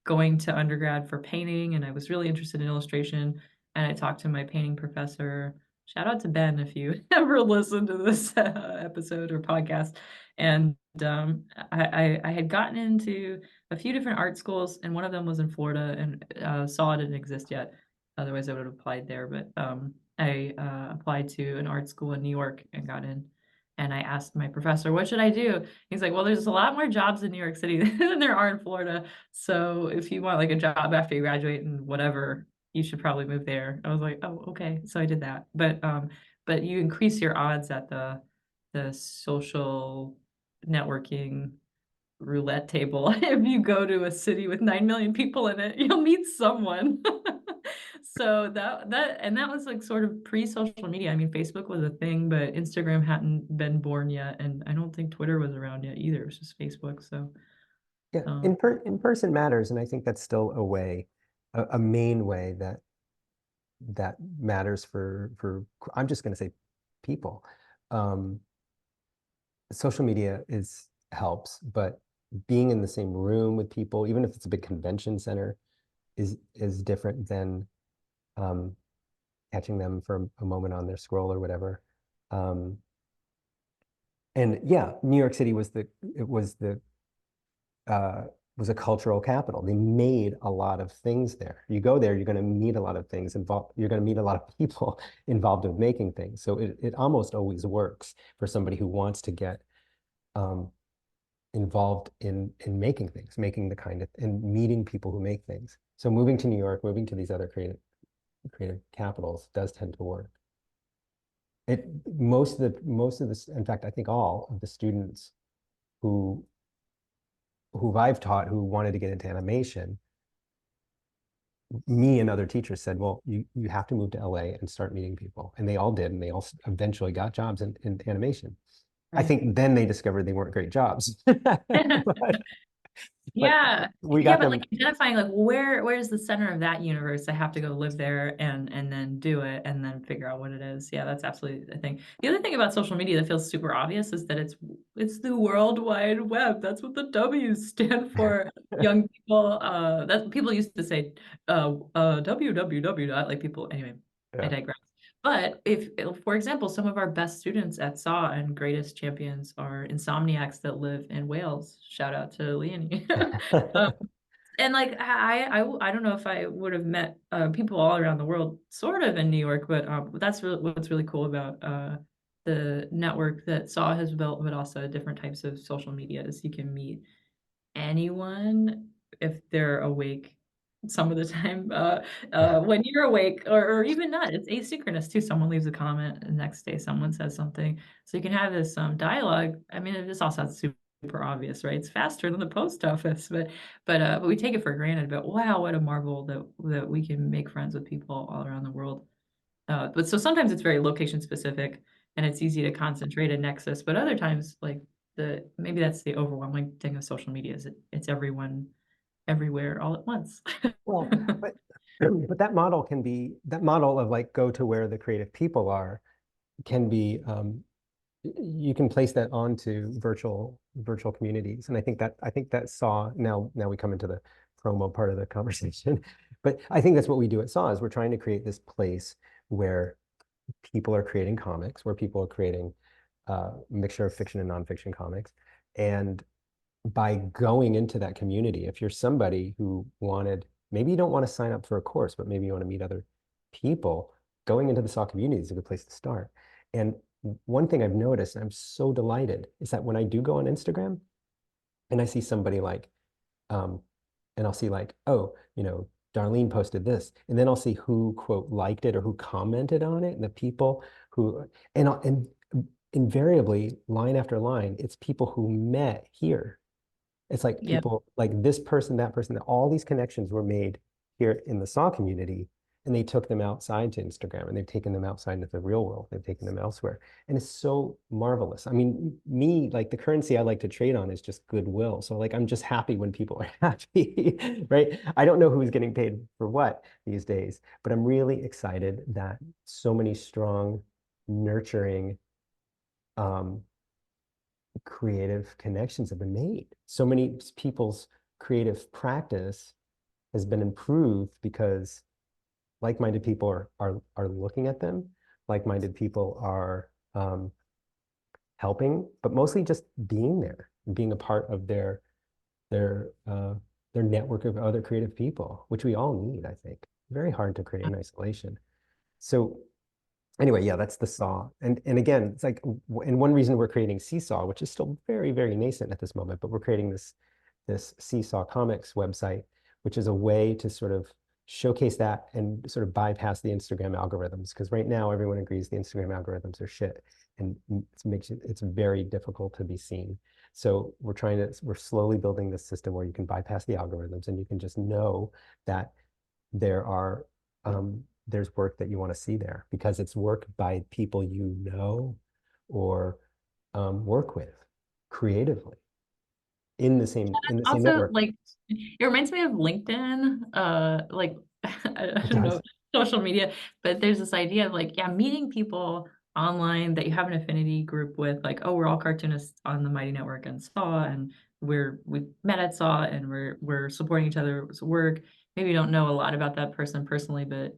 going to undergrad for painting, and I was really interested in illustration. And I talked to my painting professor. Shout out to Ben if you ever listen to this episode or podcast. And I had gotten into a few different art schools, and one of them was in Florida, and SAW didn't exist yet. Otherwise, I would have applied there. But I applied to an art school in New York and got in. And I asked my professor, what should I do? He's like, well, there's a lot more jobs in New York City than there are in Florida. So if you want like a job after you graduate and whatever, you should probably move there. I was like, oh, okay. So I did that. But you increase your odds at the social networking roulette table. If you go to a city with 9 million people in it, you'll meet someone. So that was like sort of pre-social media. I mean, Facebook was a thing, but Instagram hadn't been born yet, and I don't think Twitter was around yet either. It was just Facebook. So Yeah, Um, in person matters, and I think that's still a way, a main way that matters for I'm just going to say people. Um, Social media is helps, but being in the same room with people, even if it's a big convention center, is different than um, catching them for a moment on their scroll or whatever. Um, and yeah, New York City was the it uh, was a cultural capital. They made a lot of things there. You go there, you're going to meet a lot of things involved. You're going to meet a lot of people involved in making things. So it almost always works for somebody who wants to get um, involved in making things, making the kind of and meeting people who make things. So moving to New York, moving to these other creative capitals does tend to work. It most of this, in fact, I think all of the students who who I've taught who wanted to get into animation, me and other teachers said, well, you have to move to LA and start meeting people. And they all did, and they all eventually got jobs in animation. I right. think then they discovered they weren't great jobs. But Yeah. we Yeah, got but like them. identifying like where's the center of that universe? I have to go live there and then do it and then figure out what it is. Yeah, that's absolutely the thing. The other thing about social media that feels super obvious is that it's the World Wide Web. That's what the W's stand for. Young people, that people used to say www dot like people anyway, I Yeah. digress. But if, for example, some of our best students at SAW and greatest champions are insomniacs that live in Wales. Shout out to Leonie. Um, and like I don't know if I would have met people all around the world, sort of in New York, but that's really, what's really cool about the network that SAW has built, but also different types of social media is you can meet anyone if they're awake some of the time when you're awake or even not, it's asynchronous too. Someone leaves a comment and the next day someone says something, so you can have this dialogue. I mean, this all sounds super obvious, right? It's faster than the post office, but we take it for granted. But wow, what a marvel that we can make friends with people all around the world. But so sometimes it's very location specific and it's easy to concentrate a nexus, but other times like the maybe that's the overwhelming thing of social media is it's everyone everywhere all at once. Well, but that model of like go to where the creative people are can be you can place that onto virtual communities. And I think that saw now we come into the promo part of the conversation. But I think that's what we do at SAW is we're trying to create this place where people are creating comics, where people are creating a mixture of fiction and nonfiction comics. And by going into that community, if you're somebody who wanted, maybe you don't want to sign up for a course, but maybe you want to meet other people, going into the SAW community is a good place to start. And one thing I've noticed, and I'm so delighted, is that when I do go on Instagram and I see somebody like, um, and I'll see like, oh, Darlene posted this, and then I'll see who quote liked it or who commented on it, and the people who, and invariably, line after line, it's people who met here. It's like Yeah. people like this person, that person, that all these connections were made here in the SAW community, and they took them outside to Instagram and they've taken them outside into the real world. They've taken them elsewhere. And it's so marvelous. I mean, me, like the currency I like to trade on is just goodwill. So like I'm just happy when people are happy, right? I don't know who's getting paid for what these days, but I'm really excited that so many strong, nurturing, um, creative connections have been made. So many people's creative practice has been improved because like-minded people are looking at them. Like-minded people are helping, but mostly just being there, being a part of their their network of other creative people, which we all need, I think. Very hard to create in isolation. So anyway, yeah, that's the saw. And again, it's like, and one reason we're creating Seesaw, which is still very, very nascent at this moment, but we're creating this Seesaw Comics website, which is a way to sort of showcase that and sort of bypass the Instagram algorithms. Because right now everyone agrees the Instagram algorithms are shit and it's very difficult to be seen. So we're slowly building this system where you can bypass the algorithms and you can just know that there are there's work that you want to see there because it's work by people or work with creatively. in the same Also, network. like, it reminds me of LinkedIn, like, I It don't know, does. social media, but there's this idea of like, yeah, meeting people online that you have an affinity group with, like, oh, we're all cartoonists on the Mighty Network and Saw, and we met at Saw, and we're supporting each other's work. Maybe you don't know a lot about that person personally, but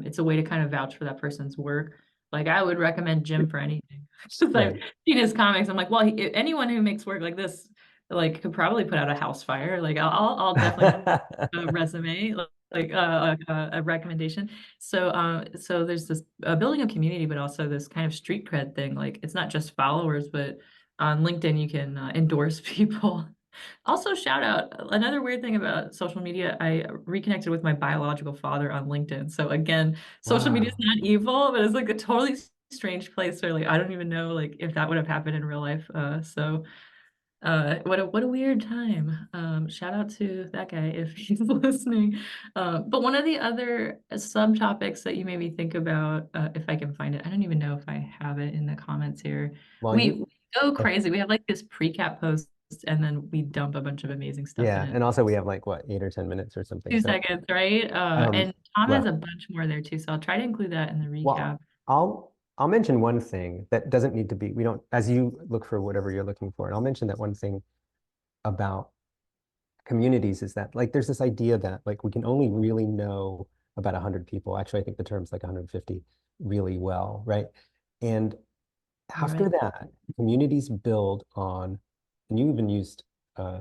it's a way to kind of vouch for that person's work. Like, I would recommend Jim for anything. Just I've Right. seen his comics. I'm like, well, anyone who makes work like this like could probably put out a house fire. Like I'll definitely put a resume, like a recommendation. So there's this building a community, but also this kind of street cred thing. Like it's not just followers, but on LinkedIn you can endorse people. Also, shout out another weird thing about social media. I reconnected with my biological father on LinkedIn. So again, social media is Wow. not evil, but it's like a totally strange place where like I don't even know like if that would have happened in real life. What a weird time. Shout out to that guy if he's listening. But one of the other subtopics that you made me think about, if I can find it, I don't even know if I have it in the comments here. Well, We go uh, crazy. We have like this pre-cap post, and then we dump a bunch of amazing stuff in yeah, it. and also we have like what, 8 or 10 minutes or something. Two So seconds, right? um And Tom has a left. bunch more there too, so I'll try to include that in the Well, recap. I'll mention one thing that doesn't need to be, we don't, as you look for whatever you're looking for, and I'll mention that one thing about communities is that like there's this idea that like we can only really know about 100 people. Actually, I think the term's like 150 really well, right? And You're after right. that, communities build on, and uh,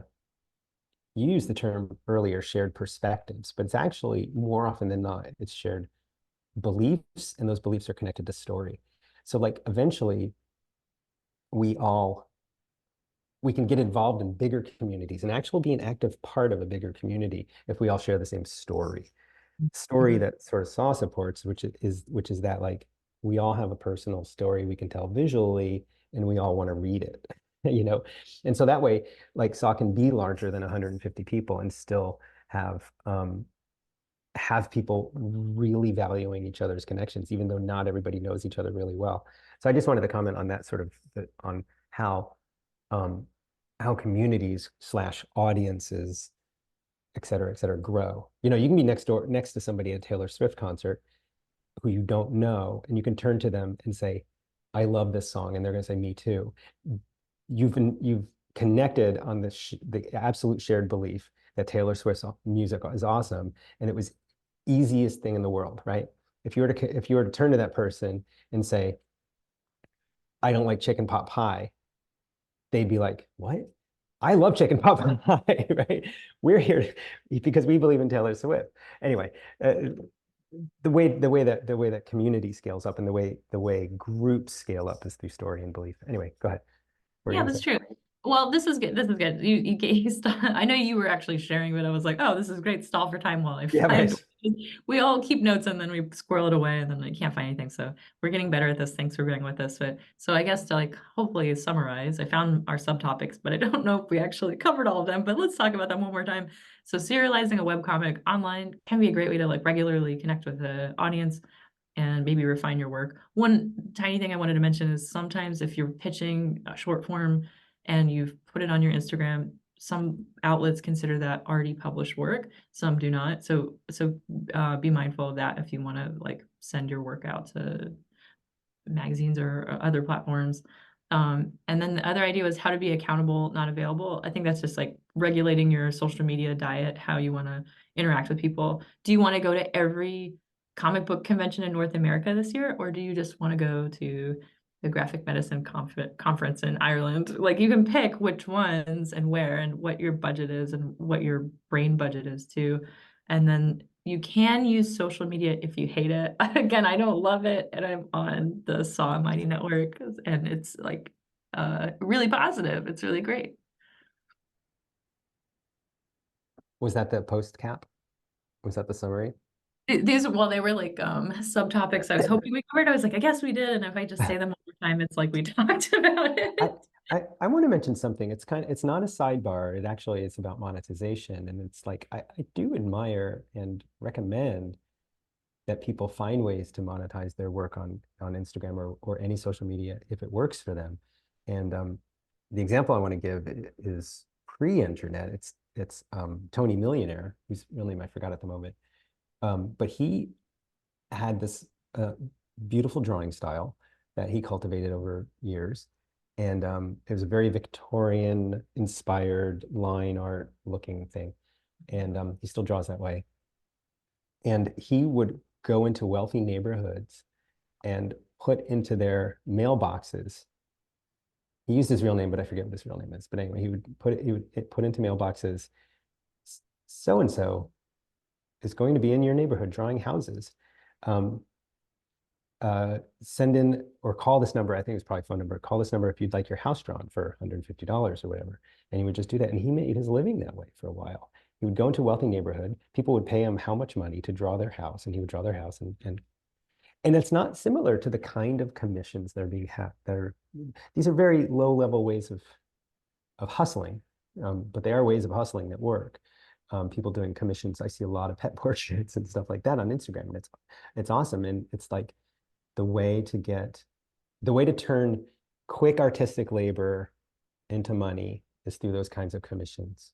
you used the term earlier, shared perspectives, but it's actually more often than not, it's shared beliefs, and those beliefs are connected to story. So like eventually we all we can get involved in bigger communities and actually be an active part of a bigger community if we all share the same story. Story Mhm. that sort of Saw supports, which is that like we all have a personal story we can tell visually and we all want to read it, you know? And so that way, like Saw can be larger than 150 people and still have people really valuing each other's connections, even though not everybody knows each other really well. So I just wanted to comment on that sort of on um, how communities slash audiences, et cetera, grow. You know, you can be next to somebody at a Taylor Swift concert who you don't know, and you can turn to them and say, "I love this song," and they're going to say, "Me too." You've connected on the absolute shared belief that Taylor Swift's music is awesome, and it was easiest thing in the world, right? If you were to turn to that person and say, "I don't like chicken pot pie," they'd be like, "What? I love chicken pot pie," right? We're here because we believe in Taylor Swift. Anyway, uh, the way that community scales up and the way groups scale up is through story and belief. Anyway, go ahead. What are you Yeah, gonna that's say? true. Well, this is good. This is good. You I know you were actually sharing, but I was like, oh, this is great. Stall for time while I Yeah, find. right. We all keep notes and then we squirrel it away and then I can't find anything. So we're getting better at this. Thanks for being with us. But so I guess to like hopefully summarize, I found our subtopics, but I don't know if we actually covered all of them. But let's talk about them one more time. So serializing a webcomic online can be a great way to like regularly connect with the audience and maybe refine your work. One tiny thing I wanted to mention is sometimes if you're pitching a short form and you've put it on your Instagram, some outlets consider that already published work, some do not. So be mindful of that if you want to like send your work out to magazines or other platforms. And then the other idea was how to be accountable, not available. I think that's just like regulating your social media diet, how you want to interact with people. Do you want to go to every comic book convention in North America this year, or do you just want to go to the graphic medicine conference in Ireland? Like you can pick which ones and where and what your budget is and what your brain budget is too. And then you can use social media if you hate it. Again, I don't love it, and I'm on the Saw Mighty Network, and it's like really positive. It's really great. Was that the post cap? Was that the summary? These, well, they were like subtopics I was hoping we covered. I was like, I guess we did, and if I just say them one more time, it's like we talked about I, it. I want to mention something. It's not a sidebar. It actually is about monetization. And it's like, I do admire and recommend that people find ways to monetize their work on Instagram or any social media if it works for them. And the example I want to give is pre-internet. It's Tony Millionaire, who's real name I forgot at the moment. But he had this beautiful drawing style that he cultivated over years. And it was a very Victorian inspired line art looking thing. And he still draws that way. And he would go into wealthy neighborhoods and put into their mailboxes. He used his real name, but I forget what his real name is. But anyway, he would put into mailboxes, so and so is going to be in your neighborhood drawing houses. Um, Send in or call this number. I think it's probably phone number. Call this number if you'd like your house drawn for $150 or whatever. And he would just do that. And he made his living that way for a while. He would go into a wealthy neighborhood. People would pay him how much money to draw their house, and he would draw their house. And it's not similar to the kind of commissions that are being had. These are very low level ways of hustling, but they are ways of hustling that work. People doing commissions. I see a lot of pet portraits and stuff like that on Instagram, and it's awesome. And it's like the way to turn quick artistic labor into money is through those kinds of commissions.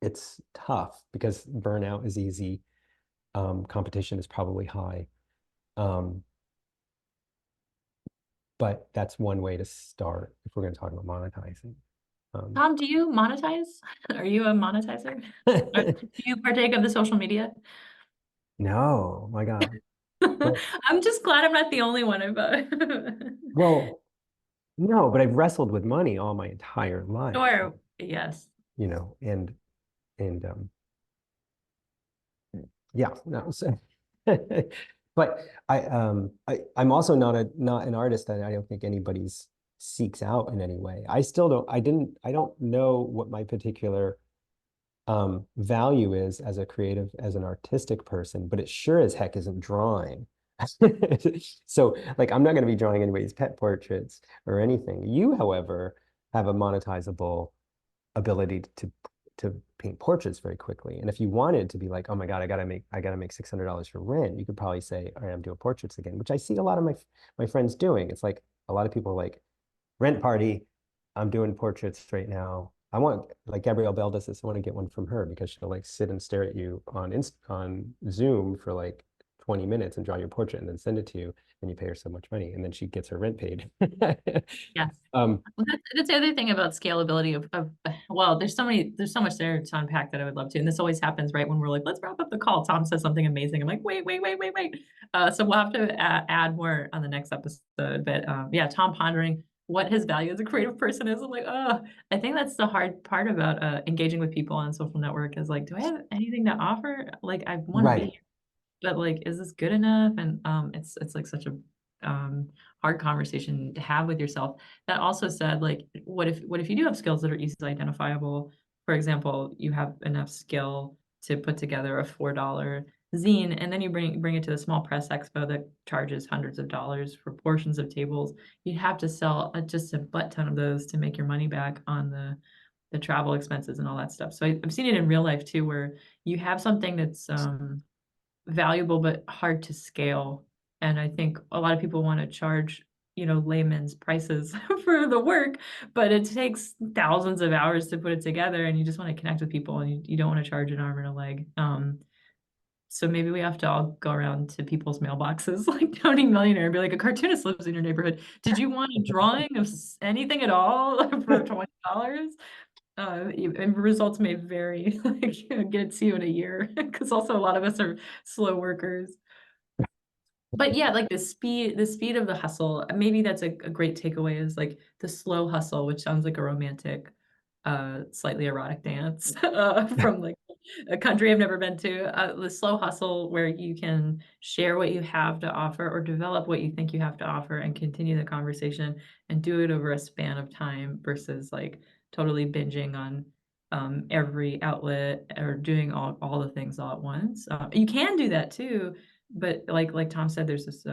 It's tough because burnout is easy. Competition is probably high. Um, but that's one way to start if we're going to talk about monetizing. Tom, do you monetize? Are you a monetizer? Or do you partake of the social media? No, my God. But I'm just glad I'm not the only one about. well, no, but I've wrestled with money all my entire life, Sure. Yes. you know, and yeah, no, so but I'm also not an artist that I don't think anybody's seeks out in any way. I don't know what my particular value is as a creative, as an artistic person, but it sure as heck isn't drawing. So like I'm not going to be drawing anybody's pet portraits or anything. You, however, have a monetizable ability to paint portraits very quickly. And if you wanted to be like, oh my God, I gotta make $600 for rent, you could probably say, all right, I'm doing portraits again, which I see a lot of my friends doing. It's like a lot of people are like, rent party, I'm doing portraits right now. I want, like Gabrielle Bell does this, I want to get one from her because she'll like sit and stare at you on Zoom for like 20 minutes and draw your portrait and then send it to you, and you pay her so much money and then she gets her rent paid. Yes. Um, Well, that's the other thing about scalability of well, there's so much there to unpack that I would love to. And this always happens right when we're like, let's wrap up the call. Tom says something amazing. I'm like, wait. So we'll have to add more on the next episode. But yeah, Tom pondering what his value as a creative person is. I'm like, oh, I think that's the hard part about engaging with people on social network is like, do I have anything to offer? Like, I want to be right. here, but like, is this good enough? And it's like such a hard conversation to have with yourself. That also said, like, what if you do have skills that are easily identifiable? For example, you have enough skill to put together a $4 zine, and then you bring it to the small press expo that charges hundreds of dollars for portions of tables. You'd have to sell just a butt ton of those to make your money back on the travel expenses and all that stuff. So I've seen it in real life too, where you have something that's valuable but hard to scale. And I think a lot of people want to charge, layman's prices for the work, but it takes thousands of hours to put it together, and you just want to connect with people, and you don't want to charge an arm and a leg. So maybe we have to all go around to people's mailboxes like Tony Millionaire and be like, a cartoonist lives in your neighborhood. Did you want a drawing of anything at all for $20? And results may vary, like get to you in a year, because also a lot of us are slow workers. But yeah, like the speed of the hustle, maybe that's a great takeaway is like the slow hustle, which sounds like a romantic, slightly erotic dance from like a country I've never been to. The slow hustle where you can share what you have to offer or develop what you think you have to offer and continue the conversation and do it over a span of time versus like totally binging on every outlet or doing all the things all at once. You can do that too, but like Tom said, there's this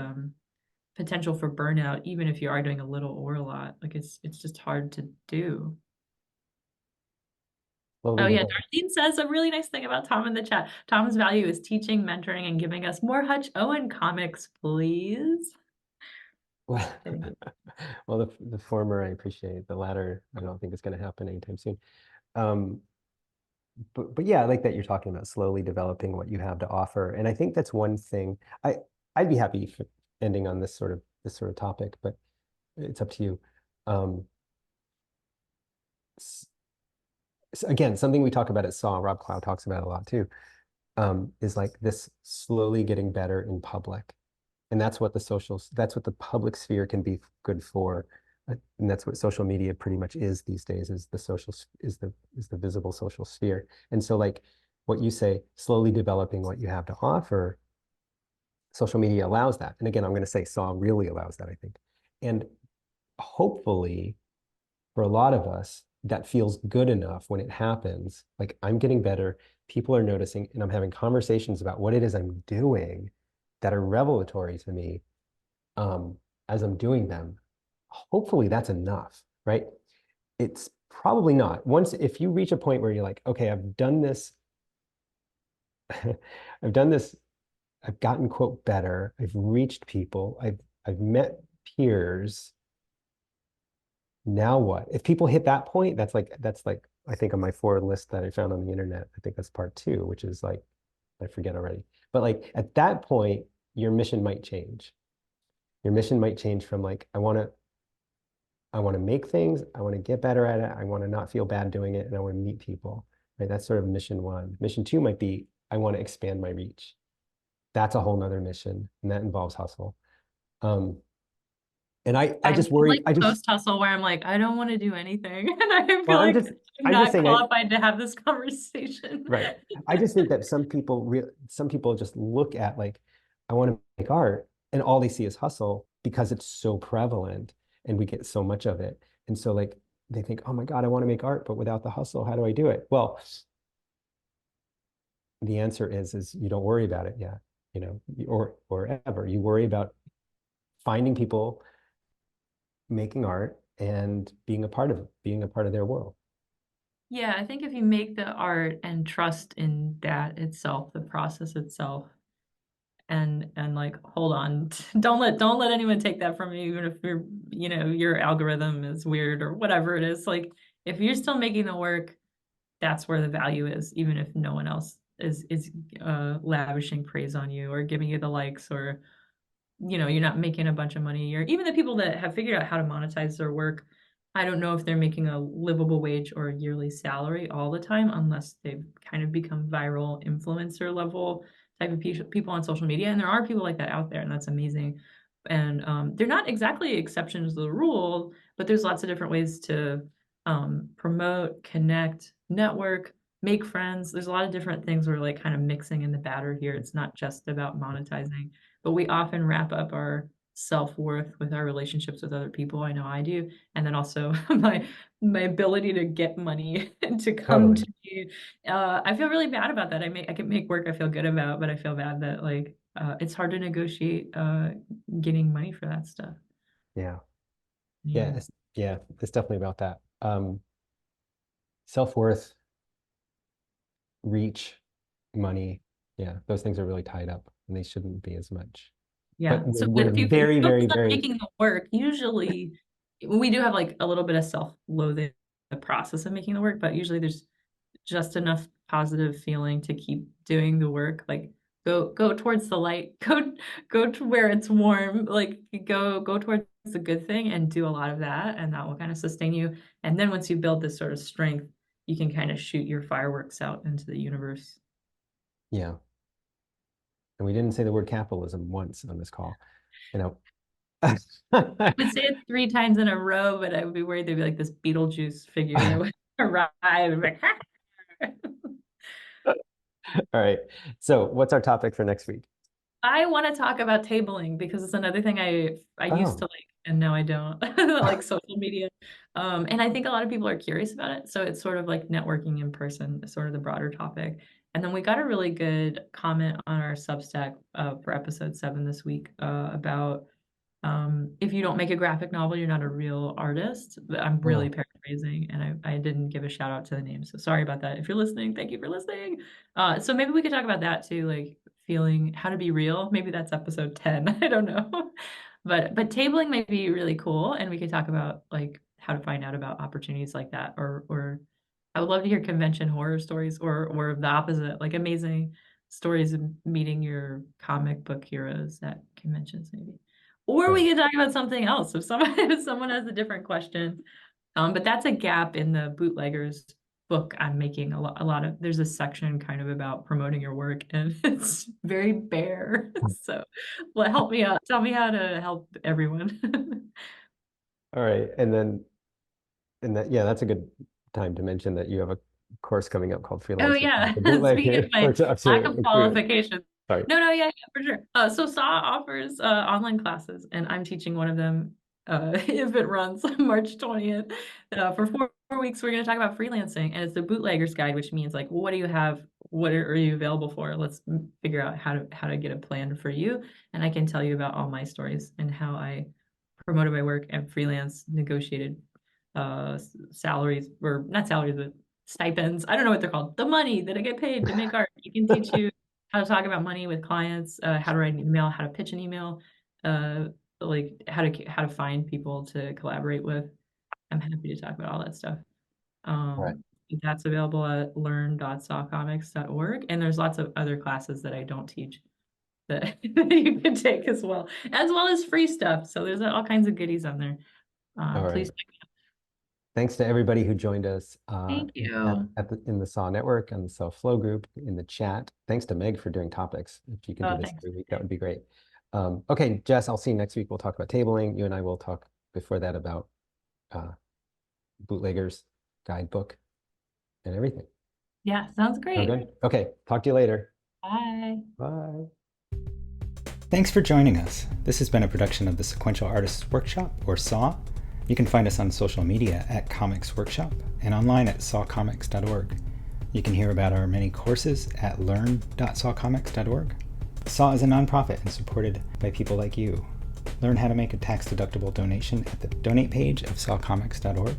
potential for burnout, even if you are doing a little or a lot. Like it's just hard to do. Oh Slowly yeah, develop. Darlene says a really nice thing about Tom in the chat. Tom's value is teaching, mentoring, and giving us more Hutch Owen comics, please. Well, Kidding. well, the former I appreciate. The latter, I don't think is going to happen anytime soon. Um, but yeah, I like that you're talking about slowly developing what you have to offer. And I think that's one thing I'd be happy ending on this sort of topic, but it's up to you. Um, again, something we talk about at Saw, Rob Clow talks about a lot too, is like this slowly getting better in public. And that's what the public sphere can be good for. And that's what social media pretty much is these days, is the social, is the visible social sphere. And so like what you say, slowly developing what you have to offer, social media allows that. And again, I'm going to say Saw really allows that, I think. And hopefully for a lot of us, that feels good enough when it happens. Like I'm getting better, people are noticing, and I'm having conversations about what it is I'm doing that are revelatory to me um, as I'm doing them. Hopefully that's enough, right? It's probably not. Once, if you reach a point where you're like, okay, I've done this, I've done this, I've gotten quote better, I've reached people, I've met peers. Now what? If people hit that point, that's like I think on my forward list that I found on the internet, I think that's part two, which is like I forget already. But like at that point, your mission might change. Your mission might change from like I want to make things, I want to get better at it, I want to not feel bad doing it, and I want to meet people. Right? That's sort of mission one. Mission two might be I want to expand my reach. That's a whole nother mission, and that involves hustle. Um, and I I'm just like worry, I just post hustle where I'm like, I don't want to do anything. And I feel well, like I'm I'm just not saying qualified to have this conversation. right. I just think that some people just look at like, I want to make art, and all they see is hustle because it's so prevalent and we get so much of it. And so like they think, oh my God, I want to make art, but without the hustle, how do I do it? Well, the answer is you don't worry about it yet, or ever. You worry about finding people making art and being a part of their world. Yeah, I think if you make the art and trust in that itself, the process itself, and like hold on, don't let anyone take that from you, even if your algorithm is weird or whatever it is. Like if you're still making the work, that's where the value is, even if no one else is lavishing praise on you or giving you the likes, or you're not making a bunch of money. Or even the people that have figured out how to monetize their work, I don't know if they're making a livable wage or a yearly salary all the time, unless they've kind of become viral influencer level type of people on social media. And there are people like that out there, and that's amazing. And they're not exactly exceptions to the rule, but there's lots of different ways to promote, connect, network, make friends. There's a lot of different things we're like kind of mixing in the batter here. It's not just about monetizing, but we often wrap up our self-worth with our relationships with other people. I know I do. And then also my ability to get money to come to Totally. me. I feel really bad about that. I can make work I feel good about, but I feel bad that like it's hard to negotiate getting money for that stuff. Yeah. Yeah. Yeah, it's definitely about that. Self-worth, reach, money. Yeah, those things are really tied up and they shouldn't be as much. Yeah. But So we're if very, you very, focus on very, making the work, usually we do have like a little bit of self-loathing in the process of making the work, but usually there's just enough positive feeling to keep doing the work. Like go towards the light, go to where it's warm, like go towards the good thing and do a lot of that, and that will kind of sustain you. And then once you build this sort of strength, you can kind of shoot your fireworks out into the universe. yeah. And we didn't say the word capitalism once on this call, you know. I would say it 3 times in a row, but I would be worried there'd be like this Beetlejuice figure that would arrive and be like, All right. So what's our topic for next week? I want to talk about tabling because it's another thing I used to Oh, like and now I don't like social media. And I think a lot of people are curious about it. So it's sort of like networking in person, is sort of the broader topic. And then we got a really good comment on our Substack for episode 7 this week about if you don't make a graphic novel, you're not a real artist. I'm really oh, paraphrasing, and I didn't give a shout out to the name, so sorry about that. If you're listening, thank you for listening. So maybe we could talk about that too, like feeling how to be real. Maybe that's episode 10. I don't know, but tabling might be really cool, and we could talk about like how to find out about opportunities like that, or I would love to hear convention horror stories or the opposite, like amazing stories of meeting your comic book heroes at conventions maybe. Or we Oh, could talk about something else if someone if someone has a different question. But that's a gap in the bootleggers book I'm making a lot of there's a section kind of about promoting your work and it's very bare. So, well, help me out. Tell me how to help everyone. all right. And that, yeah, that's a good time to mention that you have a course coming up called Oh Freelancing yeah, the speaking of Bootleg my or lack to of include it. qualifications. Sorry. No, yeah, for sure. So SAW offers online classes, and I'm teaching one of them if it runs March 20th. For 4 weeks, we're going to talk about freelancing, and it's the bootlegger's guide, which means like, what do you have? What are you available for? Let's figure out how to get a plan for you, and I can tell you about all my stories and how I promoted my work and freelance negotiated salaries or not salaries, but stipends. I don't know what they're called. The money that I get paid to make art. You can teach you how to talk about money with clients, how to write an email, how to pitch an email, uh, like how to find people to collaborate with. I'm happy to talk about all that stuff. All right. Um, that's available at learn.sawcomics.org. And there's lots of other classes that I don't teach that you can take as well as free stuff. So there's all kinds of goodies on there. All right. Please. Thanks to everybody who joined us Thank you. in the SAW network and the SAW Flow group in the chat. Thanks to Meg for doing topics. If you can do Oh, this thanks. every week, that would be great. Okay, Jess, I'll see you next week. We'll talk about tabling. You and I will talk before that about uh, bootleggers guidebook and everything. Yeah, sounds Sound great. good? Okay, talk to you later. Bye. Bye. Thanks for joining us. This has been a production of the Sequential Artists Workshop, or SAW. You can find us on social media at Comics Workshop and online at sawcomics.org. You can hear about our many courses at learn.sawcomics.org. SAW is a nonprofit and supported by people like you. Learn how to make a tax-deductible donation at the donate page of sawcomics.org.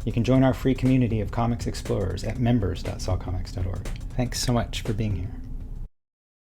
You can join our free community of comics explorers at members.sawcomics.org. Thanks so much for being here.